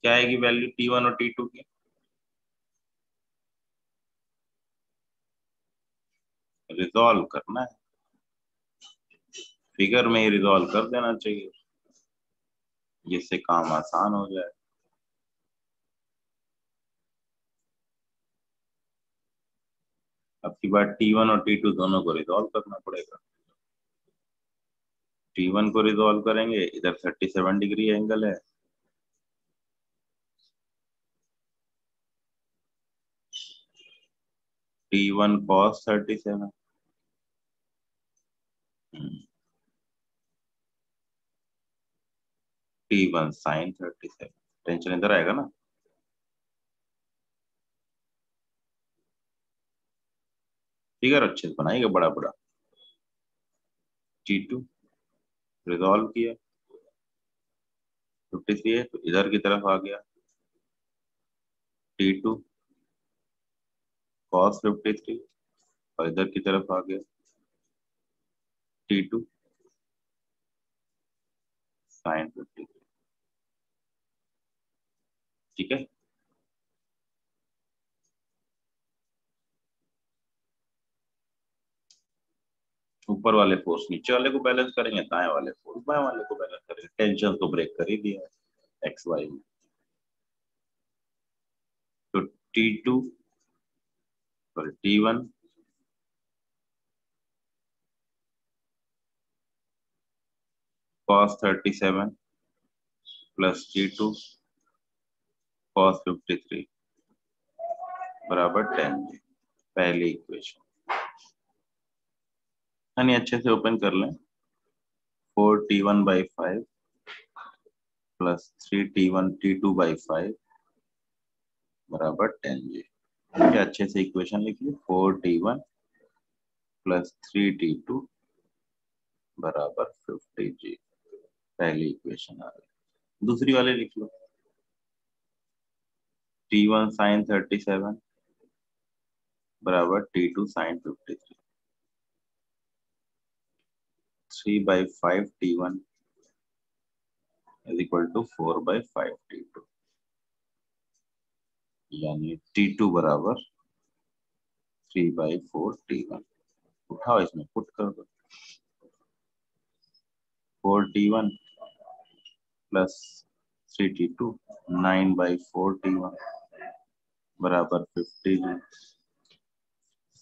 क्या आएगी वैल्यू T1 और T2 की? रिजॉल्व करना है, फिगर में ही रिजॉल्व कर देना चाहिए जिससे काम आसान हो जाए। अब की बार T1 और T2 दोनों को रिजॉल्व करना पड़ेगा। T1 को रिजॉल्व करेंगे, इधर 37 डिग्री एंगल है, T1 cos 37, T1 sin 37। Tension इधर आएगा ना। फिगर अच्छे से बनाएगा बड़ा बड़ा। T2 रिजॉल्व किया, 53 है तो इधर की तरफ आ गया, T2 cos 53 और इधर की तरफ आ गया T2 sin 53। ठीक है, ऊपर वाले फोर्स नीचे वाले को बैलेंस करेंगे, दाएं वाले फोर्स बाएं वाले को बैलेंस करेंगे। टेंशन तो ब्रेक कर ही दिया है एक्स वाई में। तो T2 और T1 cos 37 plus T2 cos 53 बराबर 10। पहली इक्वेशन यानी अच्छे से ओपन कर लें। 4T1/5 प्लस 3T1T2/5 बराबर 10G। अच्छे से इक्वेशन लिखिए, 4T1 प्लस 3T2 बराबर 50G। पहली इक्वेशन आ गई। दूसरी वाले लिख लो, T1 sin 37 बराबर T2 sin 53। 3/5 T1 is equal to 4/5 T2, यानी T2 बराबर 3/4 T1। उठाओ इसमें पुट कर दो, 4T1 प्लस 3T2 9/4 T1 बराबर 50G।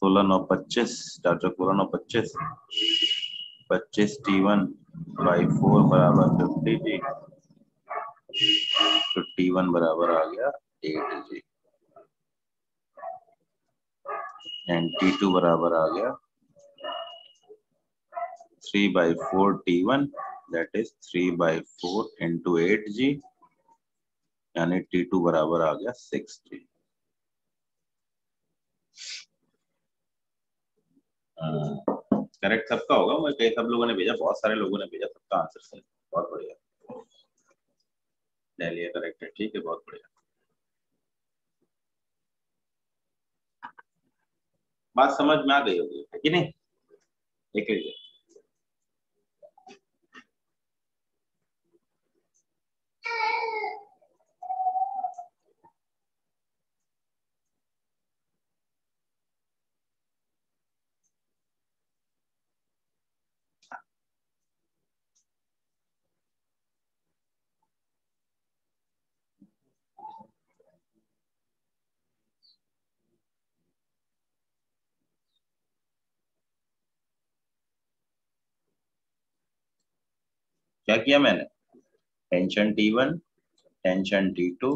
16 9 25, 4 16 9 25, 25 T1/4 बराबर 50G। तो T1 बराबर आ गया 8G एंड T2 बराबर आ गया 3/4 T1, that is 3/4 into 8G, यानी T2 बराबर आ गया 6G। करेक्ट सबका होगा, मुझे सब लोगों ने भेजा, बहुत सारे लोगों ने भेजा, सबका आंसर सही। बहुत बढ़िया, डेलिया करेक्ट है, ठीक है, बहुत बढ़िया। बात समझ में आ गई होगी है कि नहीं? देख लीजिए, क्या किया मैंने? Tension T1, tension T2,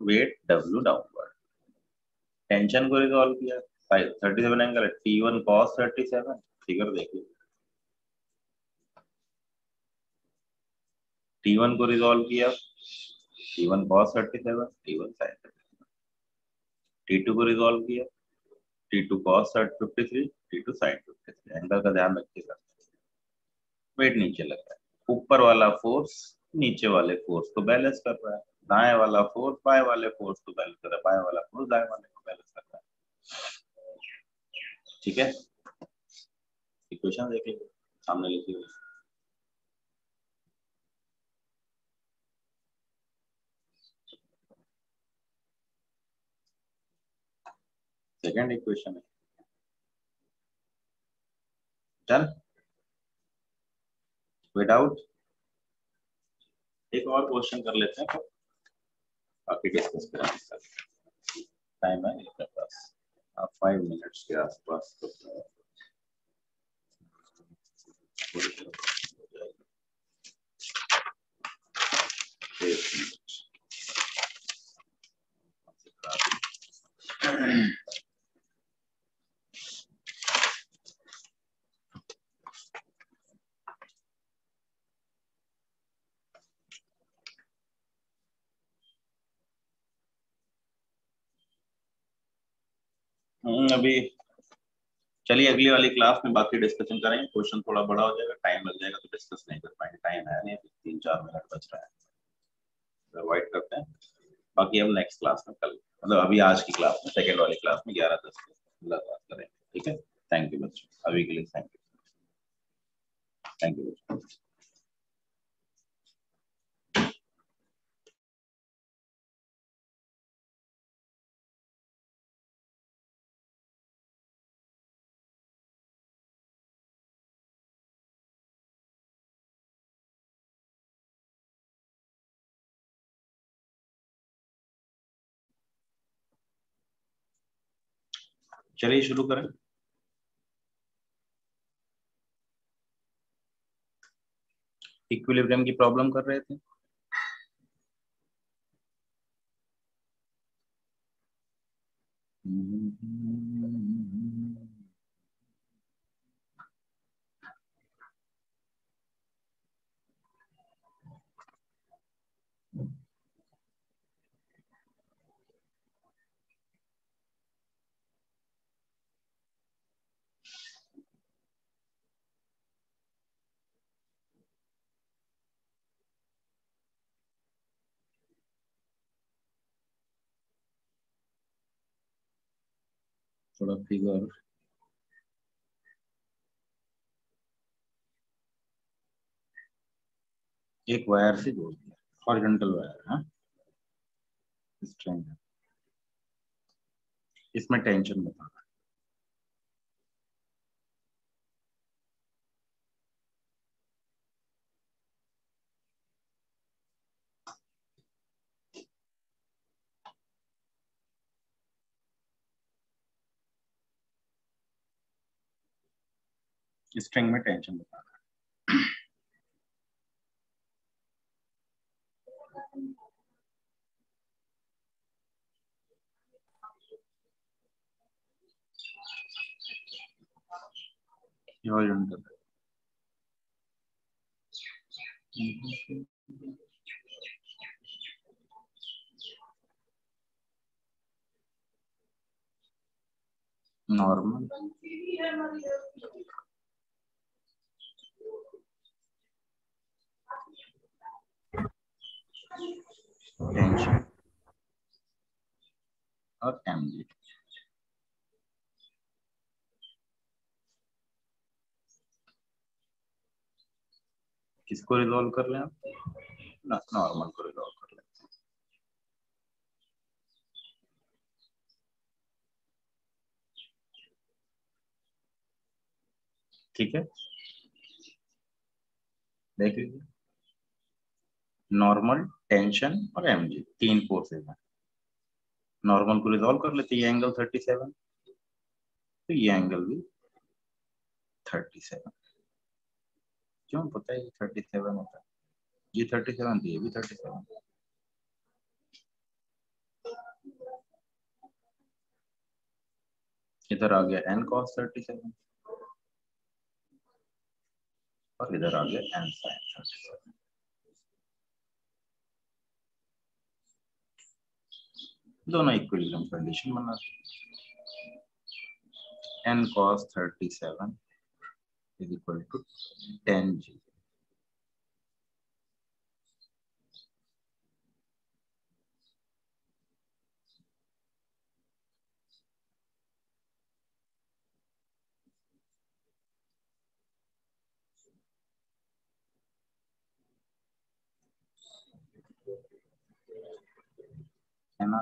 weight W downward. Tension को रिजॉल्व किया, 37 एंगल है, T1 cos 37, फिगर देखिए, T1 को रिजॉल्व किया, T1 cos 37, T1 sin 37, T2 को रिजॉल्व किया, T2 cos 53, T2 sin 53। Angle का ध्यान रखिएगा। वेट नीचे लग रहा है, ऊपर वाला फोर्स नीचे वाले फोर्स को बैलेंस कर रहा है, दाएं वाला फोर्स बाएं वाले फोर्स को बैलेंस कर रहा है, बाएं वाला फोर्स दाएं वाले को बैलेंस कर रहा है। ठीक है, इक्वेशन देख लीजिए सामने लिखी हुई। सेकंड इक्वेशन है, डन, विदाउट। एक और क्वेश्चन कर लेते हैं, बाकी डिस्कस करेंगे। टाइम है मेरे पास, आप 5 मिनट्स के आसपास तो अभी चलिए अगली वाली क्लास में बाकी डिस्कशन करेंगे। क्वेश्चन थोड़ा बड़ा हो जाएगा, टाइम लग जाएगा तो डिस्कस नहीं कर पाएंगे, टाइम है नहीं, 3-4 मिनट बच रहा है, अवॉइड करते हैं। बाकी हम नेक्स्ट क्लास में कल, मतलब अभी आज की क्लास में, सेकेंड वाली क्लास में 11:10 को मुलाकात करेंगे। ठीक है, थैंक यू बच्चों, अभी के लिए थैंक यू, थैंक यू बच्चों। चलिए शुरू करें। इक्विलिब्रियम की प्रॉब्लम कर रहे थे। थोड़ा फिगर एक वायर से जोड़ दिया, हॉरिजॉन्टल वायर है, स्ट्रिंग है, इसमें टेंशन बताना। स्ट्रिंग में टेंशन बताना। हॉरिजॉन्टल नॉर्मल टेंशन और एमजी। किसको रिजॉल्व कर रहे हैं आप? नॉर्मल को रिजॉल्व कर लें। ठीक है, देख लीजिए, नॉर्मल, टेंशन और एमजी, 3 फोर्सेज हैं। नॉर्मल को रिजॉल्व कर लेते हैं, ये एंगल 37, तो ये एंगल भी 37। क्यों पता है ये 37 होता है, ये 37 थी, ये भी 37। इधर आ गया n cos 37 और इधर आ गया n sin 37। दोनों इक्विलिब्रियम कंडीशन बना n cos 37 is equal to 10g। है ना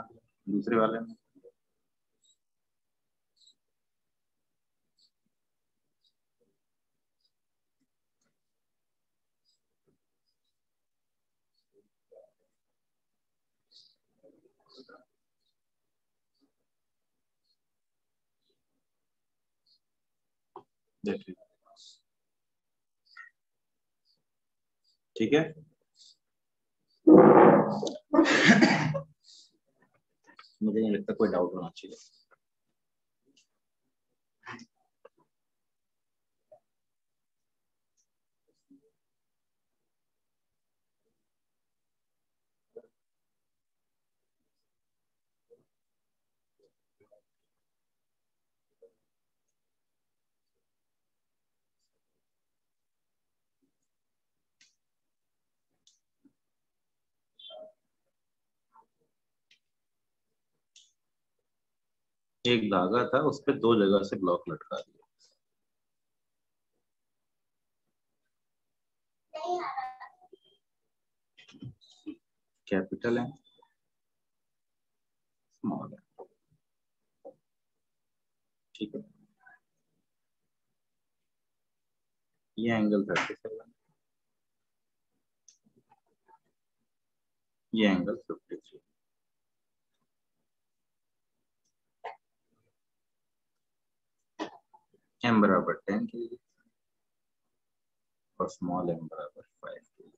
दूसरे वाले में देखिए ठीक है। मुझे नहीं लगता कोई डाउट होना चाहिए। एक धागा था उस पे दो जगह से ब्लॉक लटका दिया। कैपिटल है स्मॉल है ठीक है। ये एंगल 37 ये एंगल 53 m बराबर 10 के लिए और स्मॉल m बराबर 5 के लिए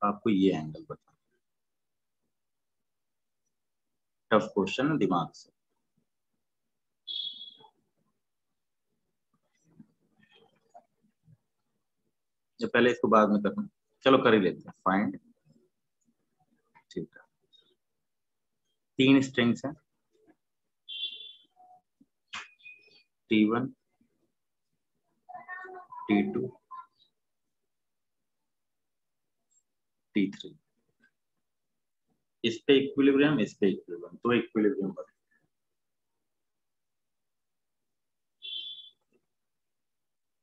आपको ये एंगल बताना। टफ क्वेश्चन है दिमाग से। जो पहले इसको बाद में करना चलो कर ही लेते हैं। फाइंड ठीक है 3 स्ट्रिंग्स हैं T1 T2 T3 इस पे इक्विलिब्रियम इस पे इक्विलिब्रियम तो इक्विलिब्रियम बने।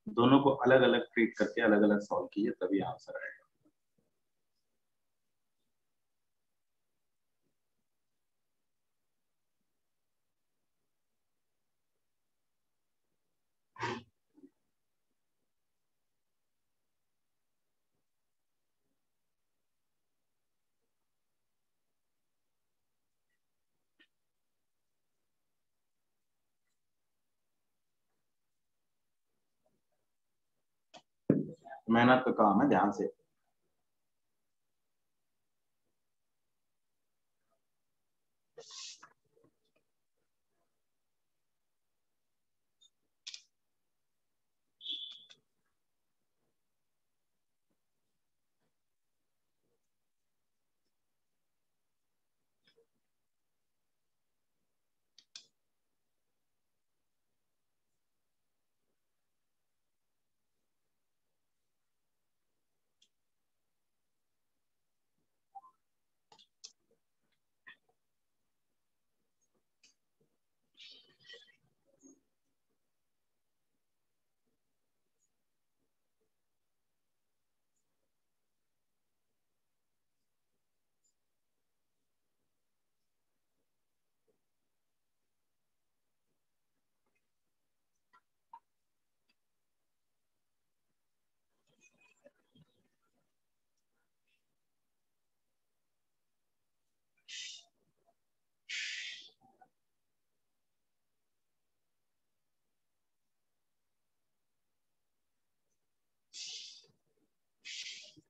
दोनों को अलग अलग ट्रीट करके अलग अलग सॉल्व कीजिए तभी आंसर आएगा। मेहनत का काम है ध्यान से।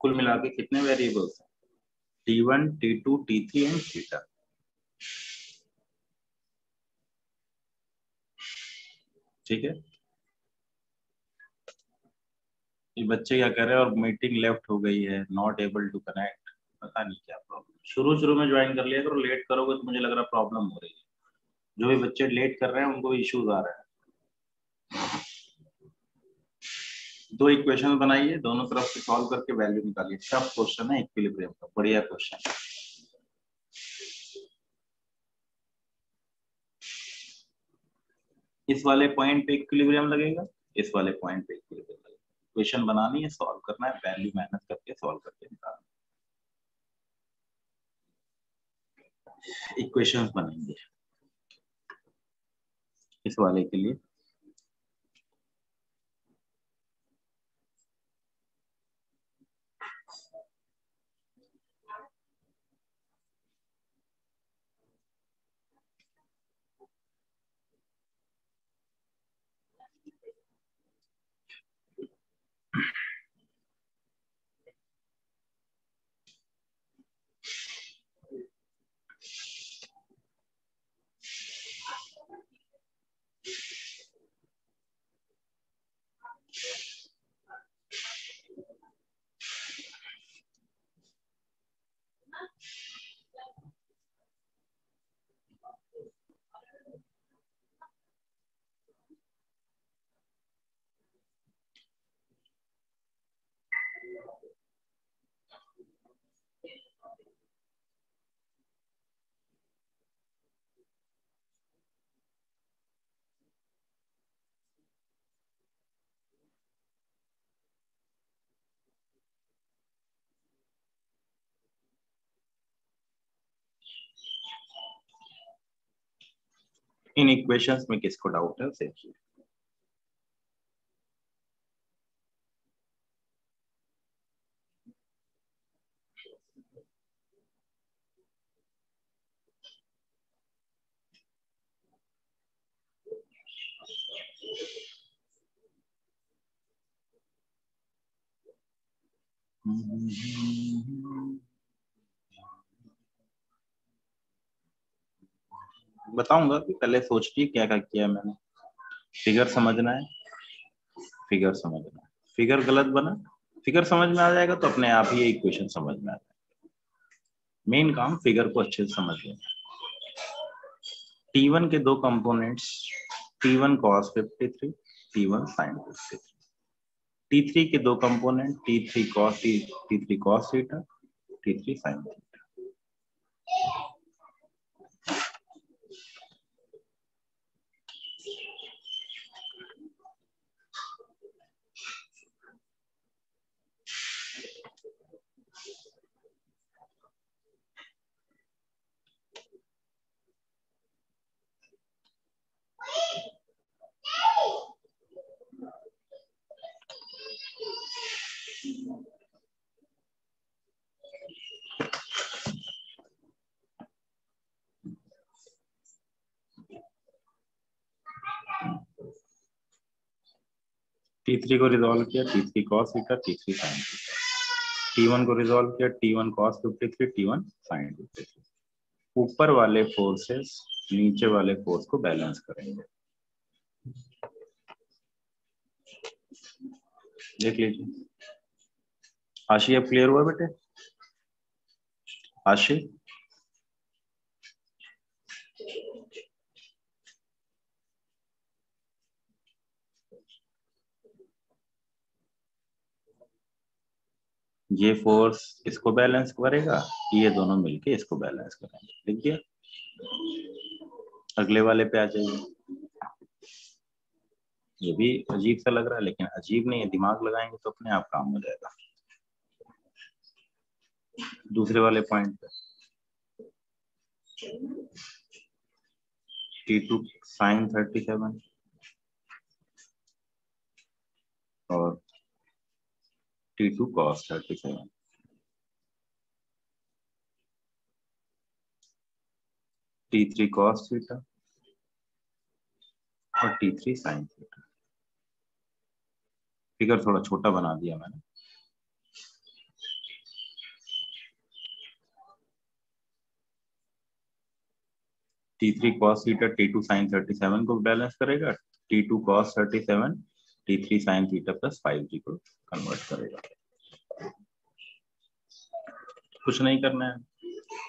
कुल मिला के कितने वेरिएबल्स हैं T1 T2 T3 and theta. ठीक है ये बच्चे क्या कर रहे हैं और मीटिंग लेफ्ट हो गई है नॉट एबल टू कनेक्ट। पता नहीं क्या प्रॉब्लम, शुरू शुरू में ज्वाइन कर लिया करो, लेट करोगे तो मुझे लग रहा प्रॉब्लम हो रही है। जो भी बच्चे लेट कर रहे हैं उनको इश्यूज आ रहे हैं। दो इक्वेशन बनाइए, दोनों तरफ से सॉल्व करके वैल्यू निकालिए। टफ क्वेश्चन है इक्विलिब्रियम का, बढ़िया क्वेश्चन है। इस वाले पॉइंट पे इक्विलिब्रियम लगेगा, इस वाले पॉइंट पे इक्विलिब्रियम लगेगा। इक्वेशन बनानी है, सॉल्व करना है, वैल्यू मेहनत करके सॉल्व करके निकालना। इक्वेशंस बनेंगे इस वाले के लिए। इन इक्वेशंस में किसको डाउट है उसे बताऊंगा कि पहले सोचिए क्या क्या किया मैंने। फिगर समझना है, फिगर समझना है। फिगर गलत बना, फिगर समझ में आ जाएगा तो अपने आप ही ये इक्वेशन समझ में आ जाएगा। मेन काम फिगर को अच्छे से समझ लेना। T1 के दो components, T1 cos 53, T1 sin 53। T3 के दो component, T3 cos theta, T3 sin theta. T3 को रिजॉल्व किया, T3 cos theta, T3 sin theta. T1 को रिजॉल्व किया, T1 cos 53, T1 sin 53। ऊपर वाले फोर्सेस नीचे वाले फोर्स को बैलेंस करेंगे। देख लीजिए। आशी अब क्लियर हुआ बेटे? आशी ये फोर्स इसको बैलेंस करेगा, ये दोनों मिलके इसको बैलेंस करेंगे। देखिए अगले वाले पे आ जाइए। ये भी अजीब सा लग रहा है, लेकिन अजीब नहीं है, दिमाग लगाएंगे तो अपने आप काम हो जाएगा। दूसरे वाले पॉइंट पे T2 sin 37 और T2 cos 37। T3 cos theta और T3 sin थीटा। फिगर थोड़ा छोटा बना दिया मैंने। T3 cos theta T2 sin 37 को बैलेंस करेगा, T2 cos 37 T3 sin theta plus 5G को कन्वर्ट करेगा। कुछ नहीं करना है,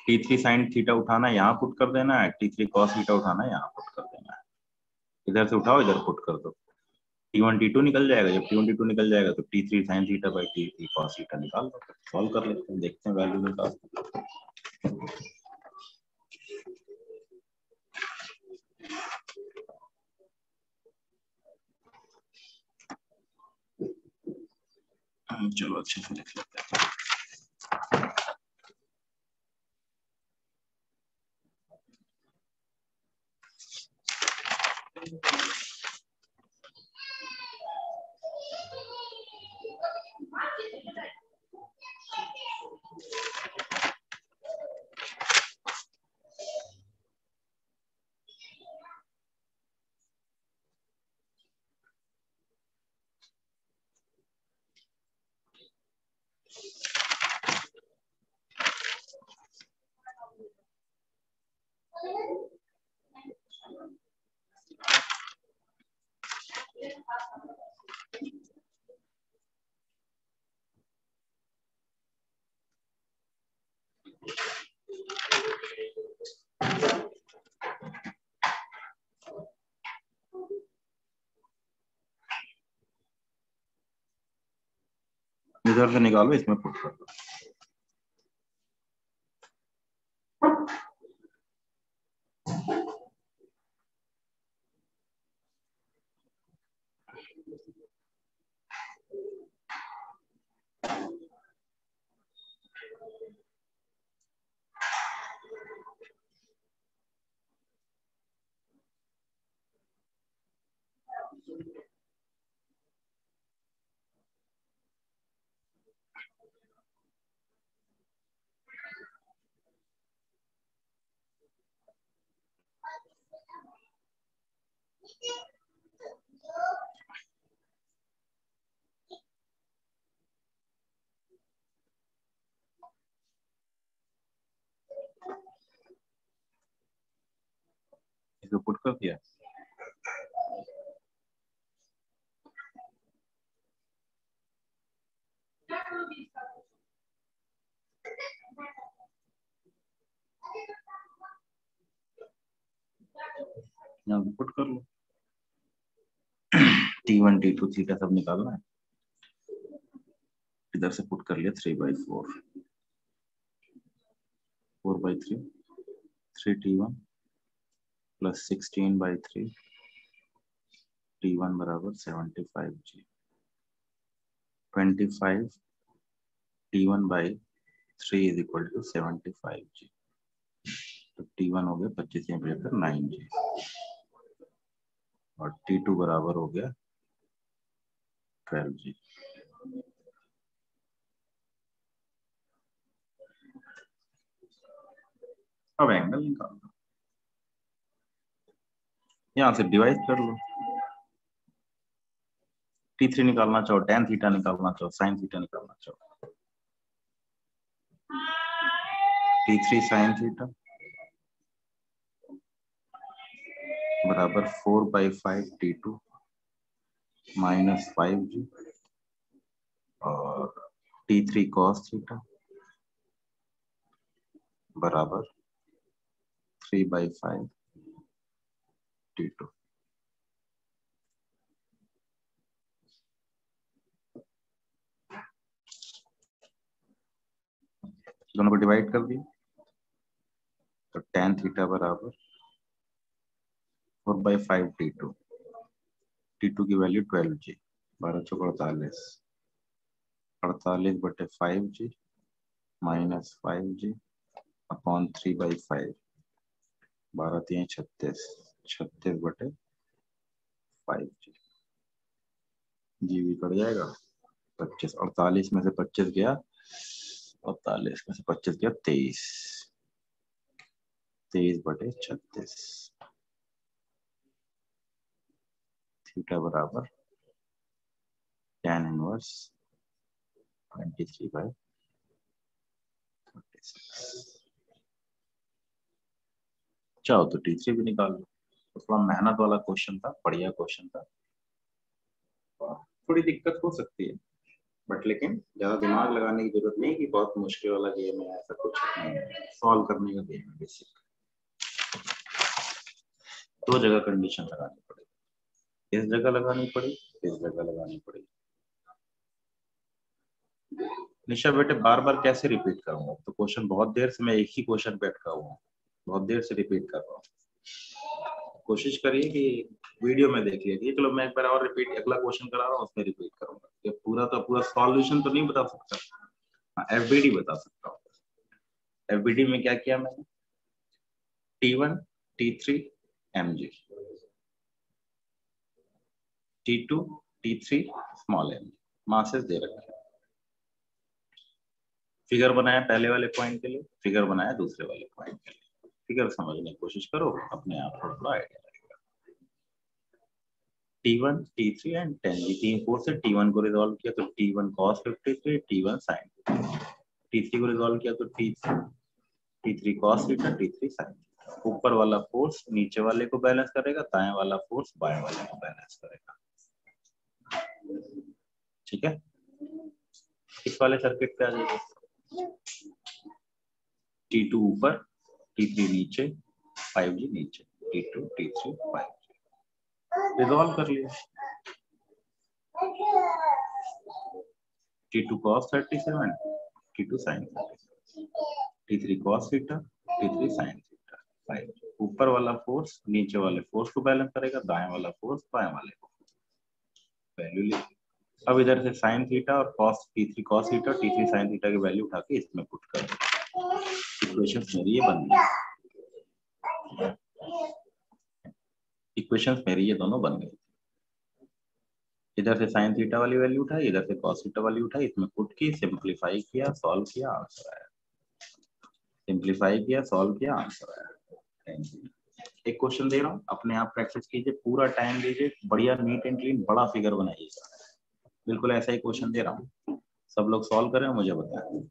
T3 साइन थीटा उठाना है, यहाँ पुट कर देना है, T3 कॉस थीटा उठाना है, यहाँ पुट कर देना है। इधर से उठाओ, इधर पुट कर दो, T1 T2 निकल जाएगा। जब T1 T2 निकल जाएगा तो T3 sine theta by T3 cos theta निकाल दो, सॉल्व कर लेते हैं, देखते हैं वैल्यू निकाल। चलो अच्छे से लिख लेते हैं। इधर से निकालो, इसमें पुट कर दो। इसको पुट कर दिया, यहाँ पुट कर लो। T1 T2 थीटा सब निकालना है, इधर से पुट कर लिया 3/4, 4/3, 3T1 प्लस 16/3, T1 बराबर 75G, 25 T1/3 is equal to 75G, तो T1 हो गया 25 75 9G, और T2 बराबर हो गया 12G। अब एंगल निकाल लो, यहाँ से डिवाइड कर लो। T3 निकालना चाहो, tan थीटा निकालना चाहो, sin थीटा निकालना चाहो, T3 sin थीटा बराबर 4/5 T2 माइनस 5G, और T3 cos थीटा बराबर 3/5 T2। दोनों को डिवाइड कर दिया, तो tan थीटा बराबर 4/5 T2, T2 की वैल्यू 12G, 12 चौक 48, 48/5G minus 5G upon 3/5, 12 36, 36/5G, जी भी कट जाएगा 25, 48 में से 25 गया, 48 में से 25 गया 23, 23/36, थीटा बराबर tan इनवर्स 23/36। चाहो तो T3 भी निकाल लो, तो थोड़ा मेहनत वाला क्वेश्चन था, बढ़िया क्वेश्चन था, थोड़ी दिक्कत हो सकती है, बट लेकिन ज्यादा दिमाग लगाने की जरूरत नहीं कि बहुत मुश्किल वाला गेम है, ऐसा कुछ नहीं है, सॉल्व करने का गेम है बेसिक। दो जगह कंडीशन लगानी पड़ेगी, इस जगह लगानी पड़ी, इस जगह लगानी पड़ी। निशा बेटे बार बार कैसे रिपीट करूंगा, तो क्वेश्चन बहुत देर से मैं एक ही क्वेश्चन पे अटका हुआ हूँ, बहुत देर से रिपीट कर रहा हूँ। कोशिश करिए कि वीडियो में देख लीजिए। चलो मैं एक बार और रिपीट, अगला क्वेश्चन करा रहा हूँ उसमें रिपीट करूंगा, ये पूरा तो पूरा सॉल्यूशन तो नहीं बता सकता। हाँ, एफबीडी बता सकता हूँ। एफबीडी में क्या किया मैंने, T1 T3 mg, T2 T3 small mg, masses दे रखे हैं। फिगर बनाया पहले वाले पॉइंट के लिए, फिगर बनाया दूसरे वाले पॉइंट के लिए। फिगर समझने की कोशिश करो, अपने आप थोड़ा थोड़ा आइडिया लगेगा। T1 T3 एंड 10 T4 से T1 को रिजॉल्व किया तो T1 cos 53, T1 sin, T3 को रिजॉल्व किया तो T3 cos theta, T3 sin। ऊपर वाला फोर्स नीचे वाले को बैलेंस करेगा, दाएं वाला फोर्स बाएं वाले को बैलेंस करेगा। ठीक है, इस वाले सर्किट पे आ जाइए। T2 ऊपर, T3 नीचे, 5G नीचे, T2 T3 5G रिजॉल्व कर लिया। T2 cos 37, T2 sin 37, T3 cos theta, T3 sin theta 5G। ऊपर वाला फोर्स नीचे वाले फोर्स को बैलेंस करेगा, दाएं वाला फोर्स बाएं वाले को। वैल्यू लिखी। अब इधर से sin थीटा और cos T3 cos theta, T3 sin theta की वैल्यू उठा के इसमें पुट कर दो। इक्वेशंस मेरी ये बन गई, इक्वेशंस मेरी ये दोनों बन गई। इधर से sin थीटा वाली वैल्यू उठाई, इधर से cos थीटा वाली उठाई, इसमें पुट की, सिंपलीफाई किया, सॉल्व किया, आंसर आया। सिंपलीफाई किया, सॉल्व किया, आंसर आया। एक क्वेश्चन दे रहा हूँ, अपने आप प्रैक्टिस कीजिए, पूरा टाइम लीजिए, बढ़िया नीट एंड क्लीन बड़ा फिगर बनाइएगा। बिल्कुल ऐसा ही क्वेश्चन दे रहा हूँ, सब लोग सॉल्व करें और मुझे बताएं।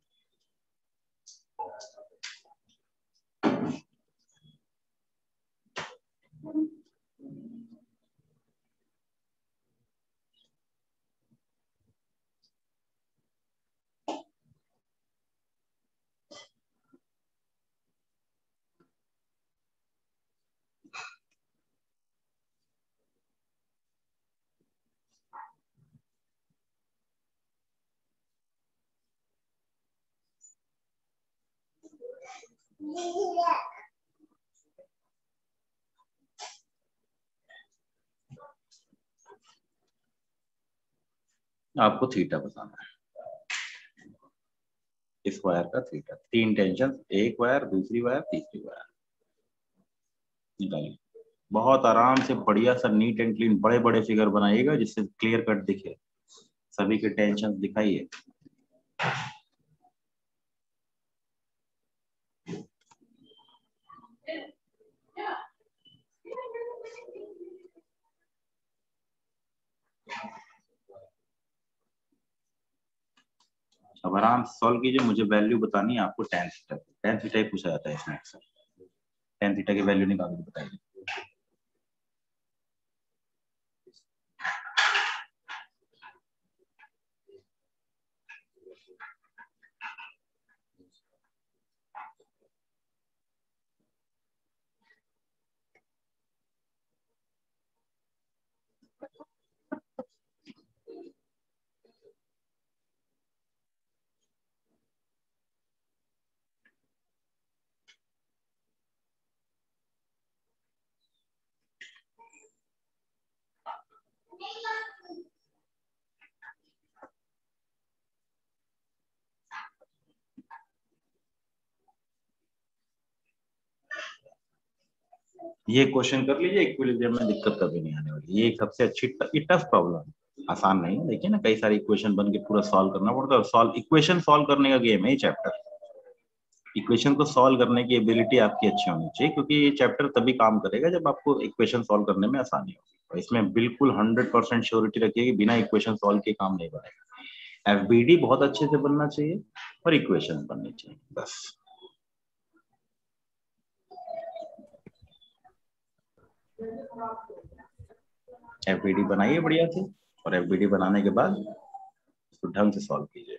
आपको थीटा बताना है, स्क्वायर का थीटा। तीन टेंशन, एक वायर, दूसरी वायर, तीसरी वायर निकालिए। बहुत आराम से बढ़िया सा नीट एंड क्लीन बड़े बड़े फिगर बनाइएगा जिससे क्लियर कट दिखे, सभी के टेंशन दिखाइए। अब आराम से सॉल्व कीजिए, मुझे वैल्यू बतानी है आपको टेन थीटा। टेन थीटा ही पूछा जाता है इसमें अक्सर, टेन थीटा की वैल्यू निकाल के बताइए। ये क्वेश्चन कर लीजिए, इक्विलिब्रियम में दिक्कत कभी नहीं आने वाली। ये एक सबसे अच्छी टफ प्रॉब्लम है, आसान नहीं है। देखिए ना, कई सारे इक्वेशन बन के पूरा सॉल्व करना पड़ता है, और सॉल्व इक्वेशन सॉल्व करने का गेम है ये चैप्टर। इक्वेशन को सॉल्व करने की एबिलिटी आपकी अच्छी होनी चाहिए, क्योंकि ये चैप्टर तभी काम करेगा जब आपको इक्वेशन सॉल्व करने में आसानी होगी। और इसमें बिल्कुल 100% श्योरिटी रखिए कि बिना इक्वेशन सॉल्व के काम नहीं बनेगा। एफबीडी बहुत अच्छे से बनना चाहिए और इक्वेशन बननी चाहिए, बस। एफबीडी बनाइए बढ़िया से, और एफबीडी बनाने के बाद इसको ढंग से सॉल्व कीजिए।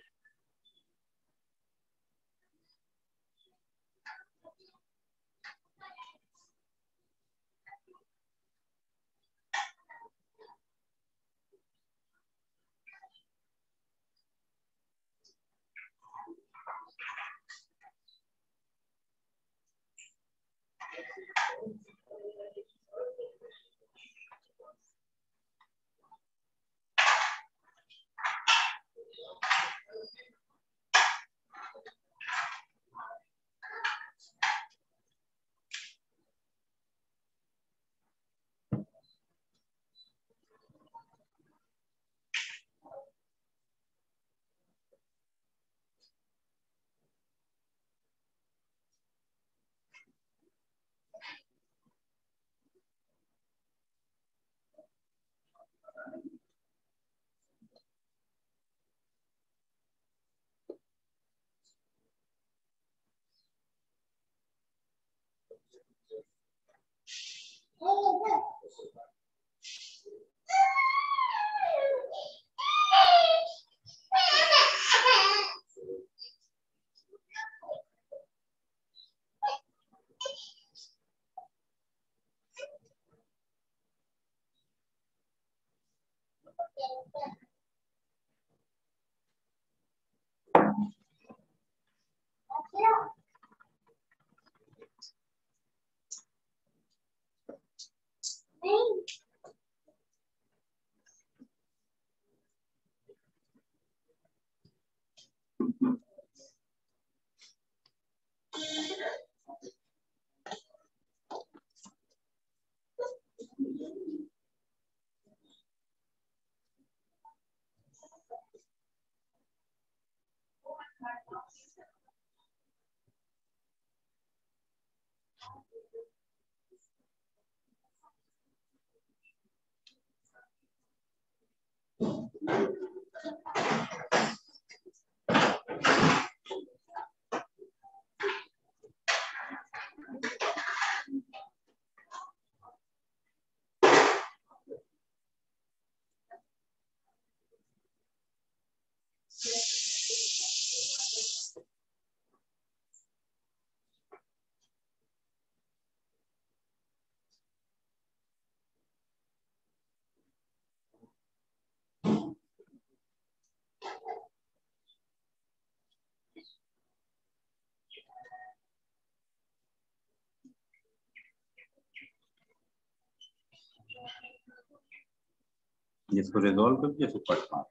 जिसको रिजॉल्व करके इसको कट मार।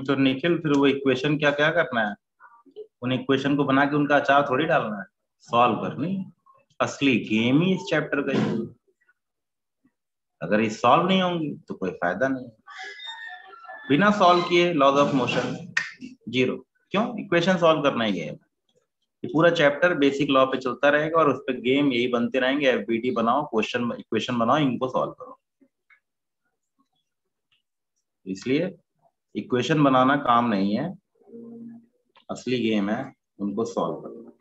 तो निखिल फिर वो इक्वेशन क्या क्या करना है? उन इक्वेशन को बना के उनका अचार थोड़ी डालना है, सॉल्व करनी। असली गेम ही इस चैप्टर का ही है। अगर ये सॉल्व नहीं होंगी तो कोई फायदा नहीं। बिना सॉल्व किए लॉज ऑफ मोशन जीरो। क्यों? इक्वेशन सॉल्व करना ही गेम। ये पूरा चैप्टर बेसिक लॉ पे चलता रहेगा और उस पे गेम यही बनते रहेंगे। एफबीटी बनाओ, क्वेश्चन इक्वेशन बनाओ, इनको सॉल्व करो। इसलिए इक्वेशन बनाना काम नहीं है, असली गेम है उनको सॉल्व करना।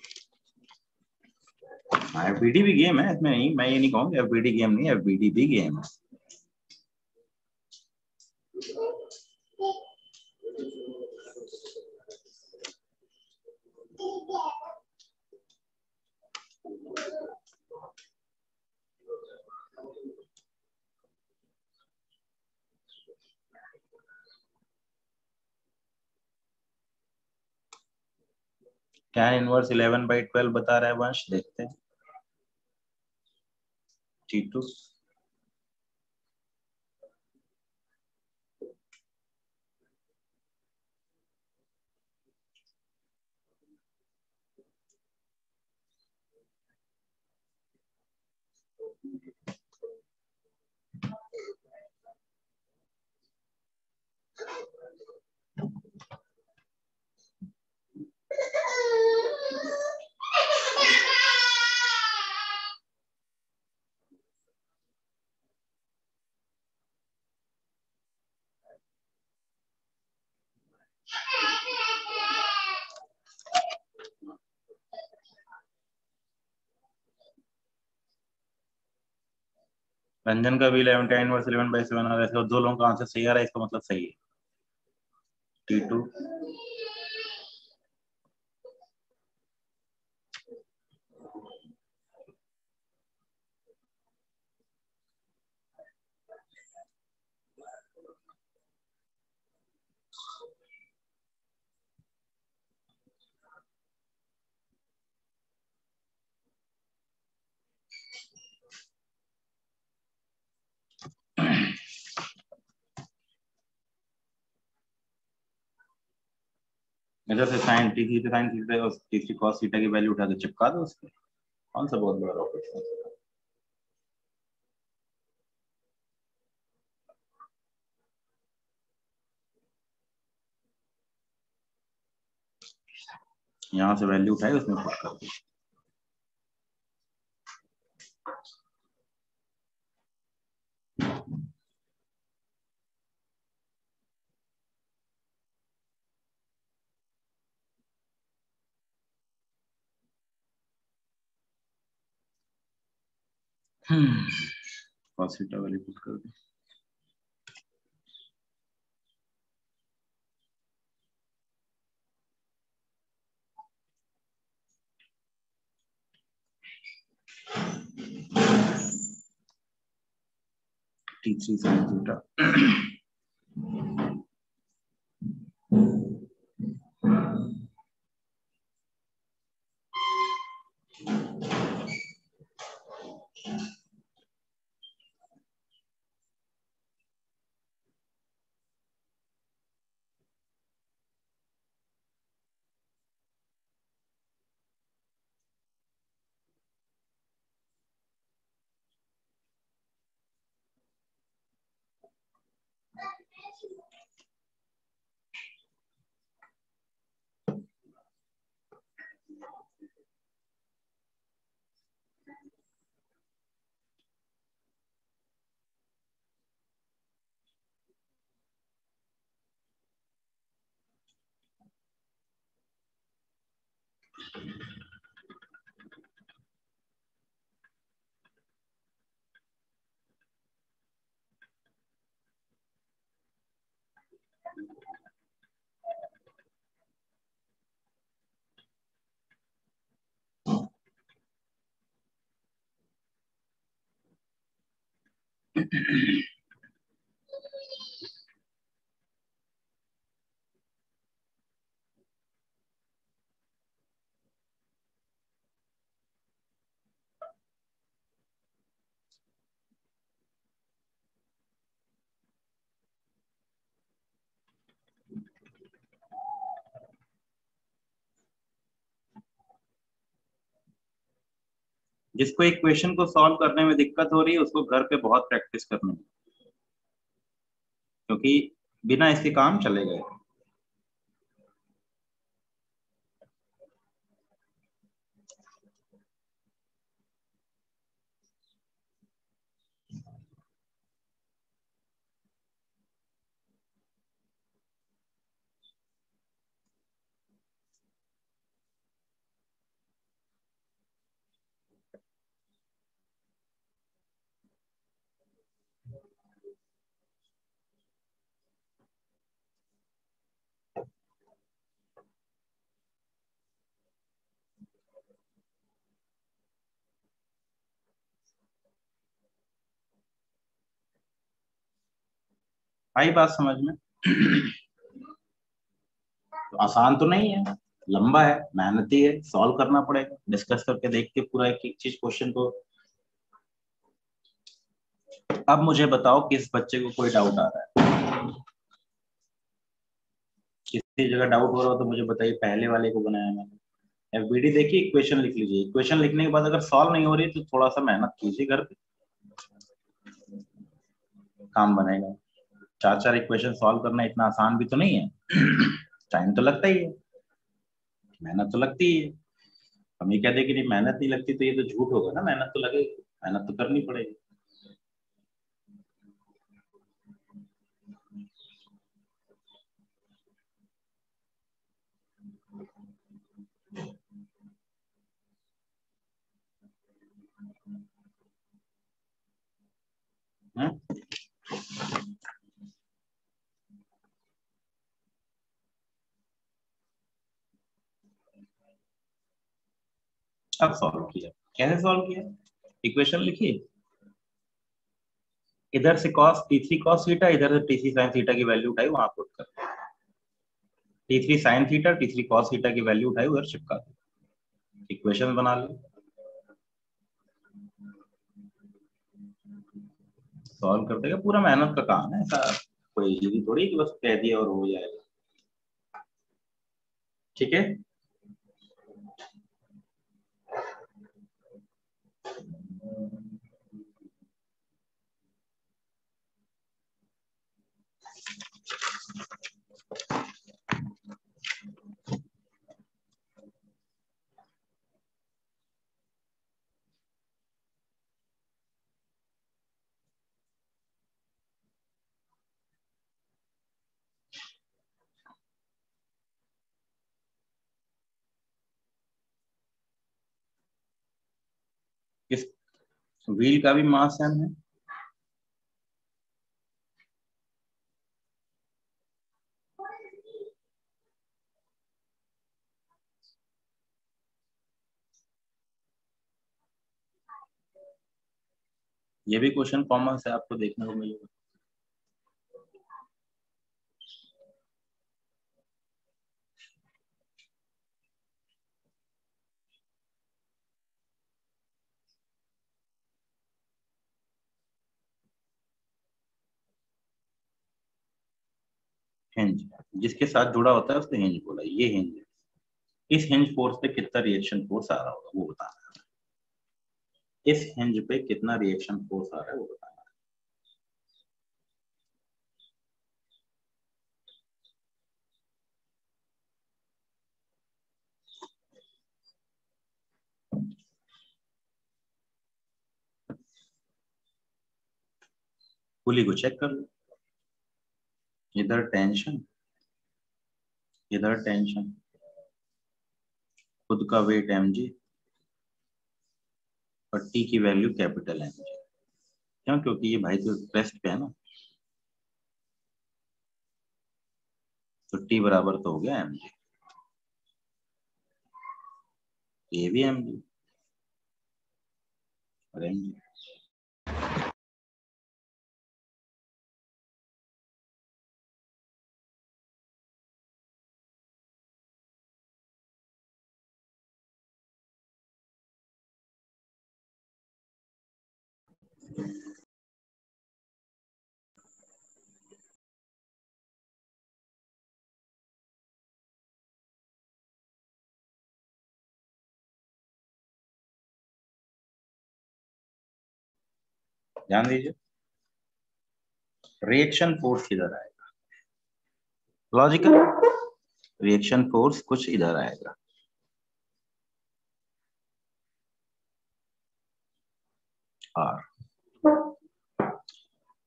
एफबीडी भी गेम है, इसमें नहीं, मैं ये नहीं कहूँगा एफबीडी गेम नहीं, एफबीडी भी गेम है। tan इनवर्स 11/12 बता रहा है वंश, देखते हैं। T2 रंजन का भी 11 tan इनवर्स 11/7 आ रहा है, इसका दो लोगों का आंसर सही आ रहा है, इसका मतलब सही है T2। इधर से sine T theta sine theta और तीसरी कॉस थीटा की वैल्यू उठा के चिपका दो उसके, कौन सा बहुत बड़ा रॉकेट है। यहाँ से वैल्यू उठाए उसमें पुट कर दो। कॉस थीटा वैल्यू पुट कर दो। T3 sin theta। जिसको इक्वेशन को सॉल्व करने में दिक्कत हो रही है उसको घर पे बहुत प्रैक्टिस करनी है, क्योंकि बिना इसके काम चलेगा। आई बात समझ में? तो आसान तो नहीं है, लंबा है, मेहनती है, सॉल्व करना पड़ेगा, डिस्कस करके देख के पूरा एक एक चीज क्वेश्चन को। अब मुझे बताओ किस बच्चे को कोई डाउट आ रहा है, किसी जगह डाउट हो रहा हो तो मुझे बताइए, पहले वाले को बनाया मैंने। एफबीडी देखिए, इक्वेशन लिख लीजिए, इक्वेशन लिखने के बाद अगर सॉल्व नहीं हो रही तो थोड़ा सा मेहनत कीजिए घर पे, काम बनेगा। चार चार इक्वेशन सॉल्व करना इतना आसान भी तो नहीं है। टाइम तो लगता ही है, मेहनत तो लगती ही है। हम ये कहते हैं कि नहीं मेहनत नहीं लगती तो ये तो झूठ होगा ना, मेहनत तो लगेगी, मेहनत तो करनी पड़ेगी। अब सॉल्व किया, कैसे सॉल्व किया, इक्वेशन लिखी, इधर से cos T3 cos थीटा, इधर से T3 sin थीटा की वैल्यू उठाई, वहां पुट कर T3 sin theta T3 cos theta की वैल्यू उठाई, उधर चिपका दी, इक्वेशन बना ली, सॉल्व करते हैं, पूरा मेहनत का काम है, ऐसा कोई इजी थोड़ी कि बस कह दिया और हो जाएगा। ठीक है, इस व्हील का भी मास m है, ये भी क्वेश्चन कॉमन से आपको देखने को मिलेगा। हिंज जिसके साथ जुड़ा होता है उसको हिंज बोला, ये हिंज है, इस हिंज फोर्स पे कितना रिएक्शन फोर्स आ रहा होगा वो बताना है, इस हिंज पे कितना रिएक्शन फोर्स आ रहा है वो बताना है। पुली को चेक कर लो, इधर टेंशन, इधर टेंशन, खुद का वेट mg और टी की वैल्यू कैपिटल mg, क्यों, क्योंकि ये भाई तो रेस्ट पे है ना, तो टी बराबर तो हो गया mg, ये भी mg और mg। ध्यान दीजिए, रिएक्शन फोर्स किधर आएगा, लॉजिकल, रिएक्शन फोर्स कुछ इधर आएगा, और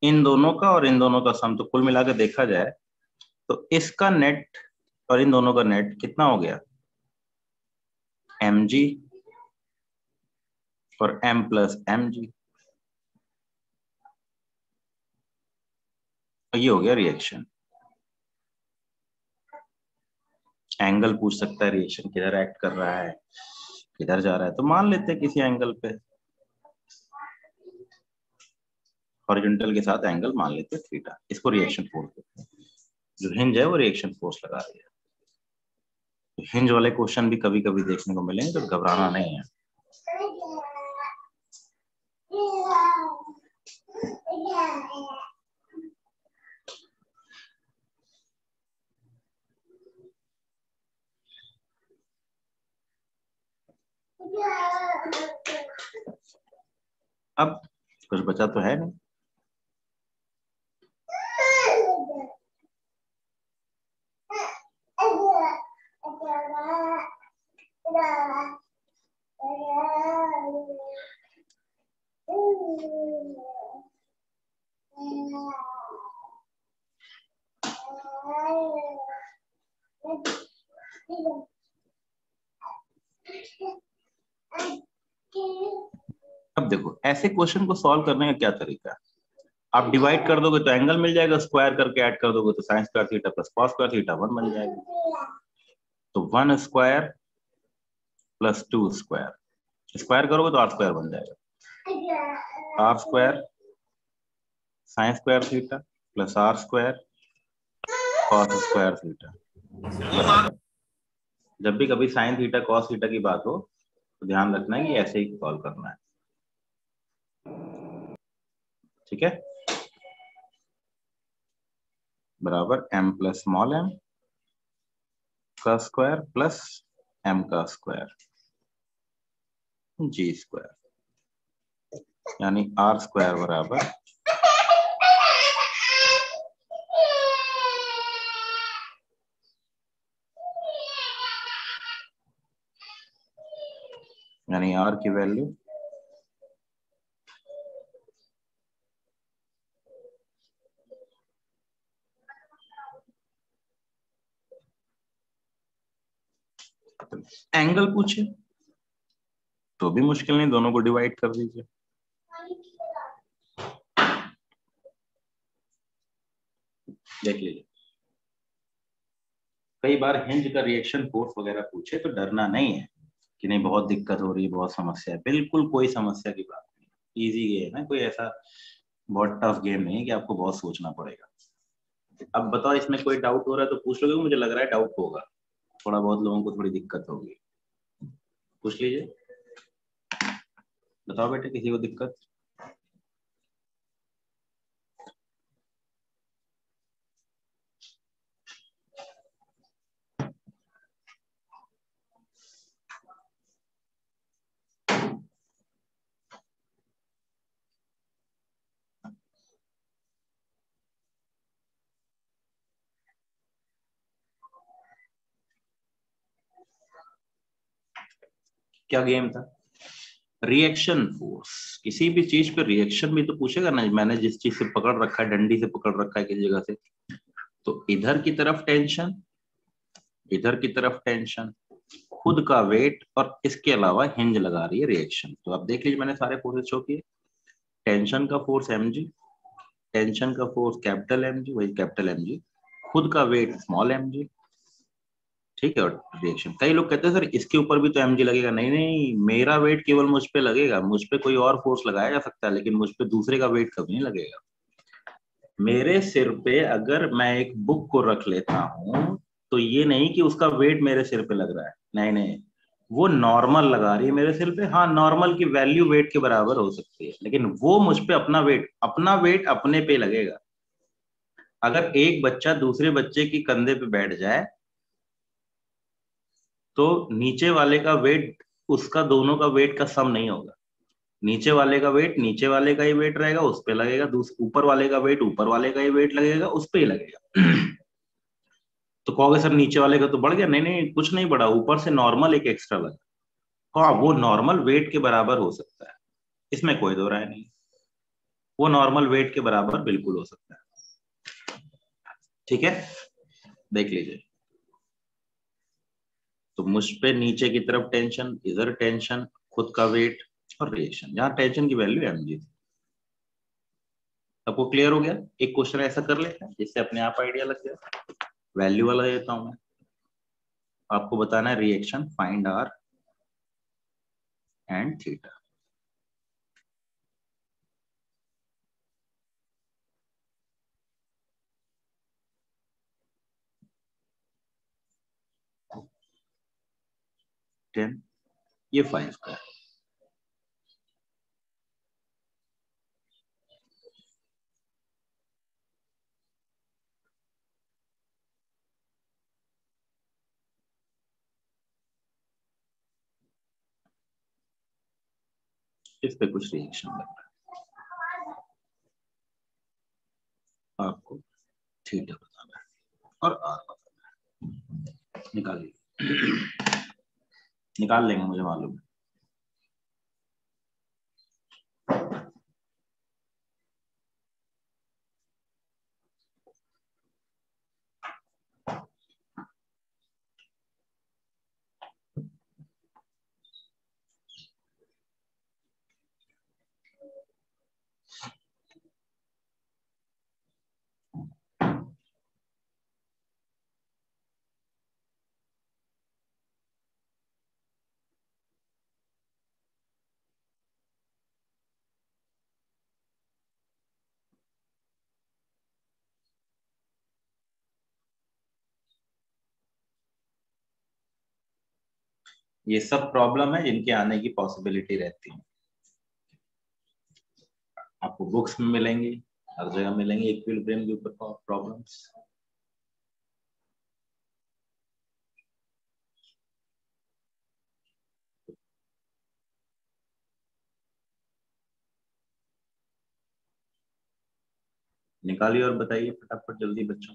इन दोनों का और इन दोनों का सम, तो कुल मिलाकर देखा जाए तो इसका नेट और इन दोनों का नेट कितना हो गया, mg और m प्लस mg, ये हो गया रिएक्शन। एंगल पूछ सकता है, रिएक्शन किधर एक्ट कर रहा है, किधर जा रहा है, तो मान लेते हैं किसी एंगल पे, हॉरिजॉन्टल के साथ एंगल मान लेते हैं थीटा, इसको रिएक्शन फोर्स कहते हैं, जो हिंज है वो रिएक्शन फोर्स लगा रही है। तो हिंज वाले क्वेश्चन भी कभी कभी देखने को मिलेंगे, तो घबराना नहीं है। अब कुछ बचा तो है नहीं, अब देखो ऐसे क्वेश्चन को सॉल्व करने का क्या तरीका है, आप डिवाइड कर दोगे तो एंगल मिल जाएगा, स्क्वायर करके ऐड कर दोगे तो sign square theta plus cos square theta 1 बन जाएगा, तो 1 स्क्वायर प्लस 2 स्क्वायर स्क्वायर करोगे तो आर स्क्वायर बन जाएगा, R square sine square theta plus R square cos square theta बराबर। जब भी कभी साइन थीटा कॉस थीटा की बात हो तो ध्यान रखना है कि ऐसे ही सॉल्व करना है, ठीक है। बराबर m प्लस स्मॉल m का स्क्वायर प्लस m का स्क्वायर जी स्क्वायर, यानी आर स्क्वायर बराबर यानी आर की वैल्यू एंगल पूछे तो भी मुश्किल नहीं, दोनों को डिवाइड कर दीजिए। देख लीजिए, कई बार हिंज का रिएक्शन फोर्स वगैरह पूछे तो डरना नहीं है कि नहीं बहुत दिक्कत हो रही है, बहुत समस्या है, बिल्कुल कोई समस्या की बात नहीं, इजी गेम है, कोई ऐसा बहुत टफ गेम नहीं है कि आपको बहुत सोचना पड़ेगा। अब बताओ इसमें कोई डाउट हो रहा है तो पूछ लोगे, मुझे लग रहा है डाउट होगा, थोड़ा बहुत लोगों को थोड़ी दिक्कत होगी, पूछ लीजिए। बताओ बेटे किसी को दिक्कत? क्या गेम था? रिएक्शन फोर्स, किसी भी चीज पे रिएक्शन भी तो पूछेगा ना। मैंने जिस चीज से पकड़ रखा है, डंडी से पकड़ रखा है किसी जगह से, तो इधर की तरफ टेंशन, इधर की तरफ टेंशन, खुद का वेट और इसके अलावा हिंज लगा रही है रिएक्शन। तो आप देख लीजिए मैंने सारे फोर्सेस शो किए, टेंशन का फोर्स mg, टेंशन का फोर्स कैपिटल mg, वही कैपिटल mg, खुद का वेट स्मॉल mg, ठीक है। और रिएक्शन, कई लोग कहते हैं सर इसके ऊपर भी तो mg लगेगा, नहीं नहीं, मेरा वेट केवल मुझ पे लगेगा, मुझ पे कोई और फोर्स लगाया जा सकता है लेकिन मुझ पे दूसरे का वेट कभी नहीं लगेगा। मेरे सिर पे अगर मैं एक बुक को रख लेता हूं तो ये नहीं कि उसका वेट मेरे सिर पे लग रहा है, नहीं नहीं, वो नॉर्मल लगा रही है मेरे सिर पे। हाँ, नॉर्मल की वैल्यू वेट के बराबर हो सकती है लेकिन वो मुझ पे अपना वेट अपने पे लगेगा। अगर एक बच्चा दूसरे बच्चे की कंधे पे बैठ जाए तो नीचे वाले का वेट उसका दोनों का वेट का सम नहीं होगा, नीचे वाले का वेट नीचे वाले का ही वेट रहेगा, उस पे लगेगा, ऊपर वाले का वेट ऊपर वाले का ही वेट लगेगा, उस पे ही लगेगा। तो कहोगे सर नीचे वाले का तो बढ़ गया, नहीं नहीं, कुछ नहीं बढ़ा, ऊपर से नॉर्मल एक एक्स्ट्रा लगा। हाँ, वो नॉर्मल वेट के बराबर हो सकता है, इसमें कोई दो राय नहीं, वो नॉर्मल वेट के बराबर बिल्कुल हो सकता है, ठीक है। देख लीजिए, तो मुझ पे नीचे की तरफ टेंशन, इधर टेंशन, खुद का वेट और रिएक्शन, जहां टेंशन की वैल्यू mg थी। आपको क्लियर हो गया? एक क्वेश्चन ऐसा कर लेते हैं जिससे अपने आप आइडिया लग जाए, वैल्यू वाला देता हूं मैं, आपको बताना है reaction, find R and theta. Ten, ये 5 का है। इस पे कुछ रिएक्शन लग रहा है, आपको थीटा बताना है और आर बताना है, निकालिए। निकाल लेंगे, मुझे मालूम है। ये सब प्रॉब्लम है जिनके आने की पॉसिबिलिटी रहती है। आपको बुक्स में मिलेंगी, हर जगह मिलेंगे इक्विलिब्रियम के ऊपर प्रॉब्लम्स। निकालिए और बताइए फटाफट जल्दी बच्चों।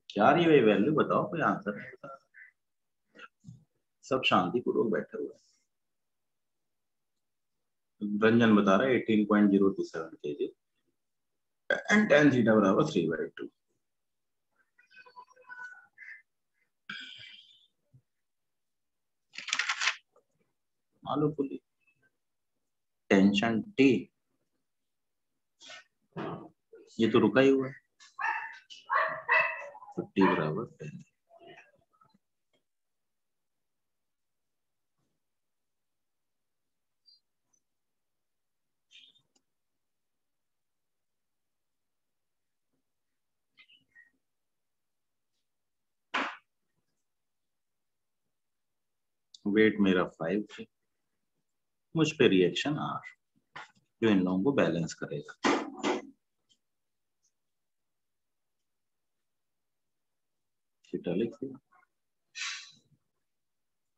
क्या रही है वैल्यू, बताओ कोई आंसर नहीं बता। सब शांतिपूर्वक बैठे हुए हैं। रंजन बता रहा है 18.027 kg एंड tan थीटा बराबर 3/2। मालूम पुली टेंशन टी, ये तो रुका ही हुआ है। तो टी बराबर 10। वेट मेरा 5 है, मुझ पे रिएक्शन R जो इन लोगों को बैलेंस करेगा। थीटा लिख दिया,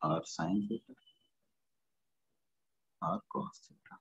R sine theta, R cos theta.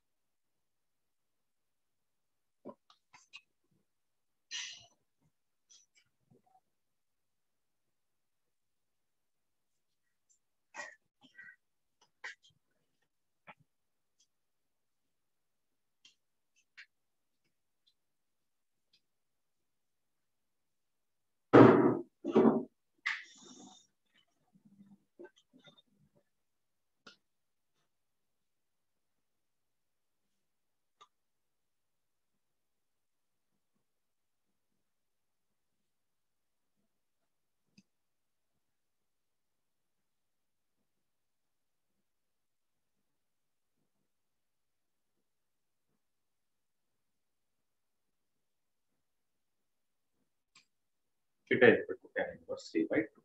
Theta equal to tan inverse 3/2।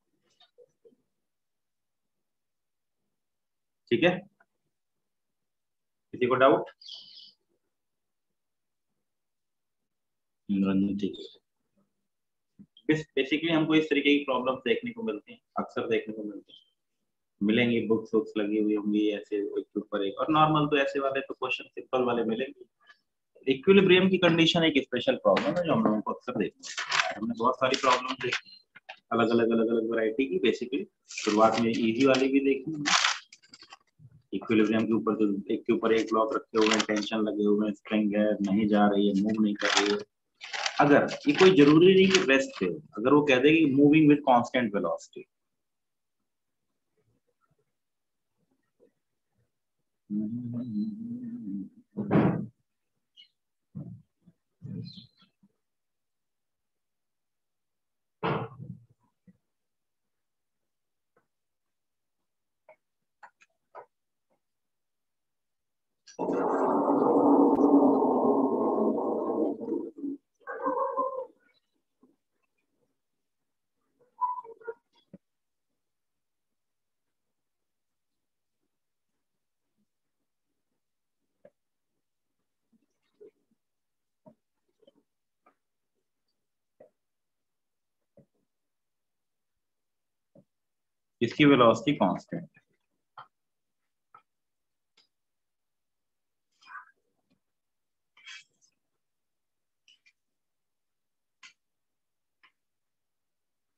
ठीक है, किसी को डाउट? रंजन ठीक है। बेसिकली हमको इस तरीके की प्रॉब्लम देखने को मिलती हैं, अक्सर देखने को मिलती हैं। मिलेंगी बुक्स वुक्स लगी हुई होंगी ऐसे एक के ऊपर एक, और नॉर्मल तो ऐसे वाले तो क्वेश्चन सिंपल वाले मिलेंगे। इक्विलिब्रियम की कंडीशन एक स्पेशल प्रॉब्लम है जो हम लोगों को अक्सर देखने को मिलता है। हमने बहुत सारी प्रॉब्लम देखी अलग अलग वैरायटी की। बेसिकली शुरुआत में इजी वाली भी देखी, इक्विलिब्रियम के ऊपर जो एक के ऊपर एक ब्लॉक रखे हुए हैं, टेंशन लगे हुए हैं, स्प्रिंग है नहीं जा रही है, मूव नहीं कर रही है। अगर ये कोई जरूरी नहीं कि रेस्ट पे, अगर वो कह दे कि मूविंग विद कांस्टेंट वेलोसिटी, इसकी वेलोसिटी कांस्टेंट है।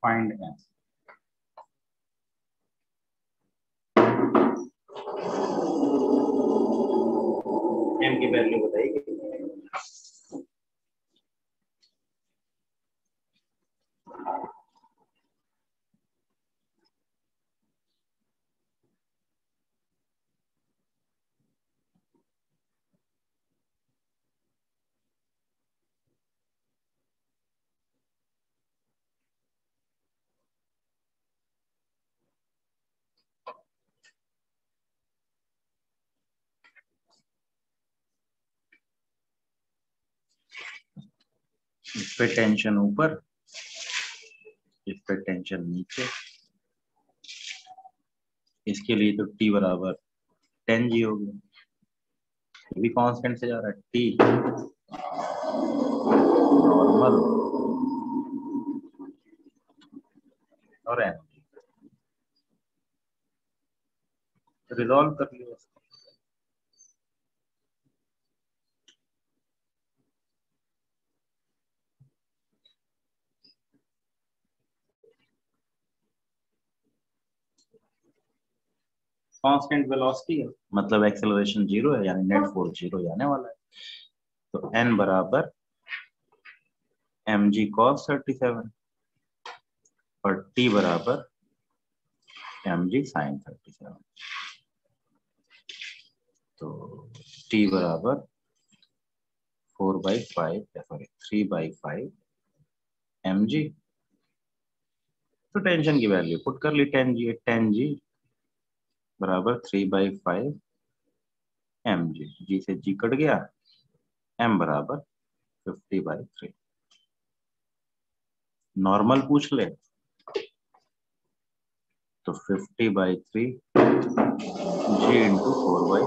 Find M. एम की वैल्यू बताइए। इस पे टेंशन ऊपर, इस पे टेंशन नीचे। इसके लिए तो T बराबर 10G हो गया, ये भी कांस्टेंट से जा रहा है। T नॉर्मल और एम रिजॉल्व कर लिया। कांस्टेंट वेलोसिटी है, मतलब एक्सेलरेशन 0 है, यानी नेट फोर्स 0 आने वाला है। तो n बराबर mg cos 37 और t बराबर mg sin 37। तो t बराबर 3/5 mg। तो टेंशन की वैल्यू पुट कर ली, 10G बराबर 3/5 mg। जी से जी कट गया, m बराबर 50/3। नॉर्मल पूछ ले तो 50/3 g इंटू 4/5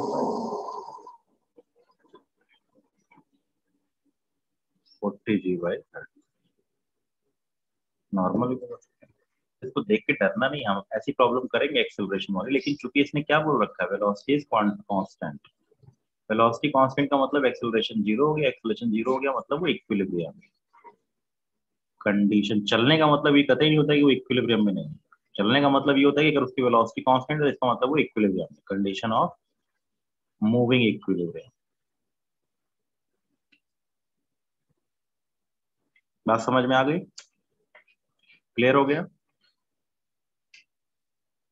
40G/30। नॉर्मल भी बता सकते हैं। इसको देख के डरना नहीं, हम ऐसी प्रॉब्लम करेंगे एक्सेलरेशन वाली, लेकिन चूंकि इसने क्या बोल रखा है, velocity is constant. Velocity constant का मतलब एक्सेलरेशन 0 हो गया, एक्सेलरेशन 0 हो गया मतलब वो इक्विलिब्रियम में। कंडीशन चलने का मतलब ये कतई नहीं होता कि वो इक्विलिब्रियम में नहीं है। चलने का मतलब ये होता है कि अगर उसकी वेलोसिटी कांस्टेंट है, इसका मतलब वो इक्विलिब्रियम में, कंडीशन ऑफ मूविंग इक्विलिब्रियम। बात समझ में आ गई? क्लियर हो गया?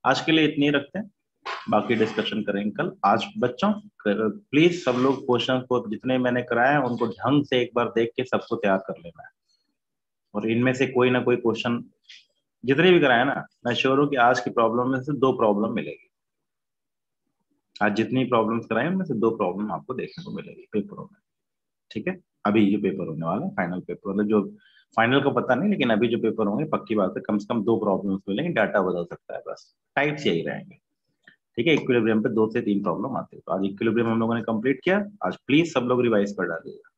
आज के लिए इतनी रखते हैं, बाकी डिस्कशन करेंगे कल। आज बच्चों प्लीज सब लोग क्वेश्चन को जितने मैंने कराए हैं उनको ढंग से एक बार देख के सबको तैयार कर लेना है, और इनमें से कोई ना कोई क्वेश्चन जितने भी कराए ना, मैं श्योर हूँ कि आज की प्रॉब्लम में से 2 प्रॉब्लम मिलेगी। आज जितनी प्रॉब्लम्स कराए उनमें से 2 प्रॉब्लम आपको देखने को मिलेगी पेपरों में। ठीक है, अभी जो पेपर होने वाला है फाइनल पेपर, मतलब जो फाइनल का पता नहीं, लेकिन अभी जो पेपर होंगे पक्की बात है कम से कम 2 प्रॉब्लम्स मिलेंगे, डाटा बदल सकता है, बस टाइप्स यही रहेंगे। ठीक है, इक्विलिब्रियम पे 2 से 3 प्रॉब्लम आते हैं। तो आज इक्विलिब्रियम हम लोगों ने कंप्लीट किया। आज प्लीज सब लोग रिवाइज कर डालिएगा।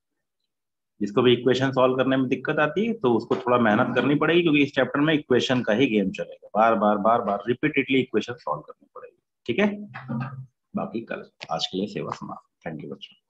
जिसको भी इक्वेशन सॉल्व करने में दिक्कत आती है तो उसको थोड़ा मेहनत करनी पड़ेगी, क्योंकि इस चैप्टर में इक्वेशन का ही गेम चलेगा, बार बार रिपीटेडली इक्वेशन सॉल्व करनी पड़ेगी। ठीक है, बाकी कल। आज के लिए सेवा समाप्त। थैंक यू बच्चों।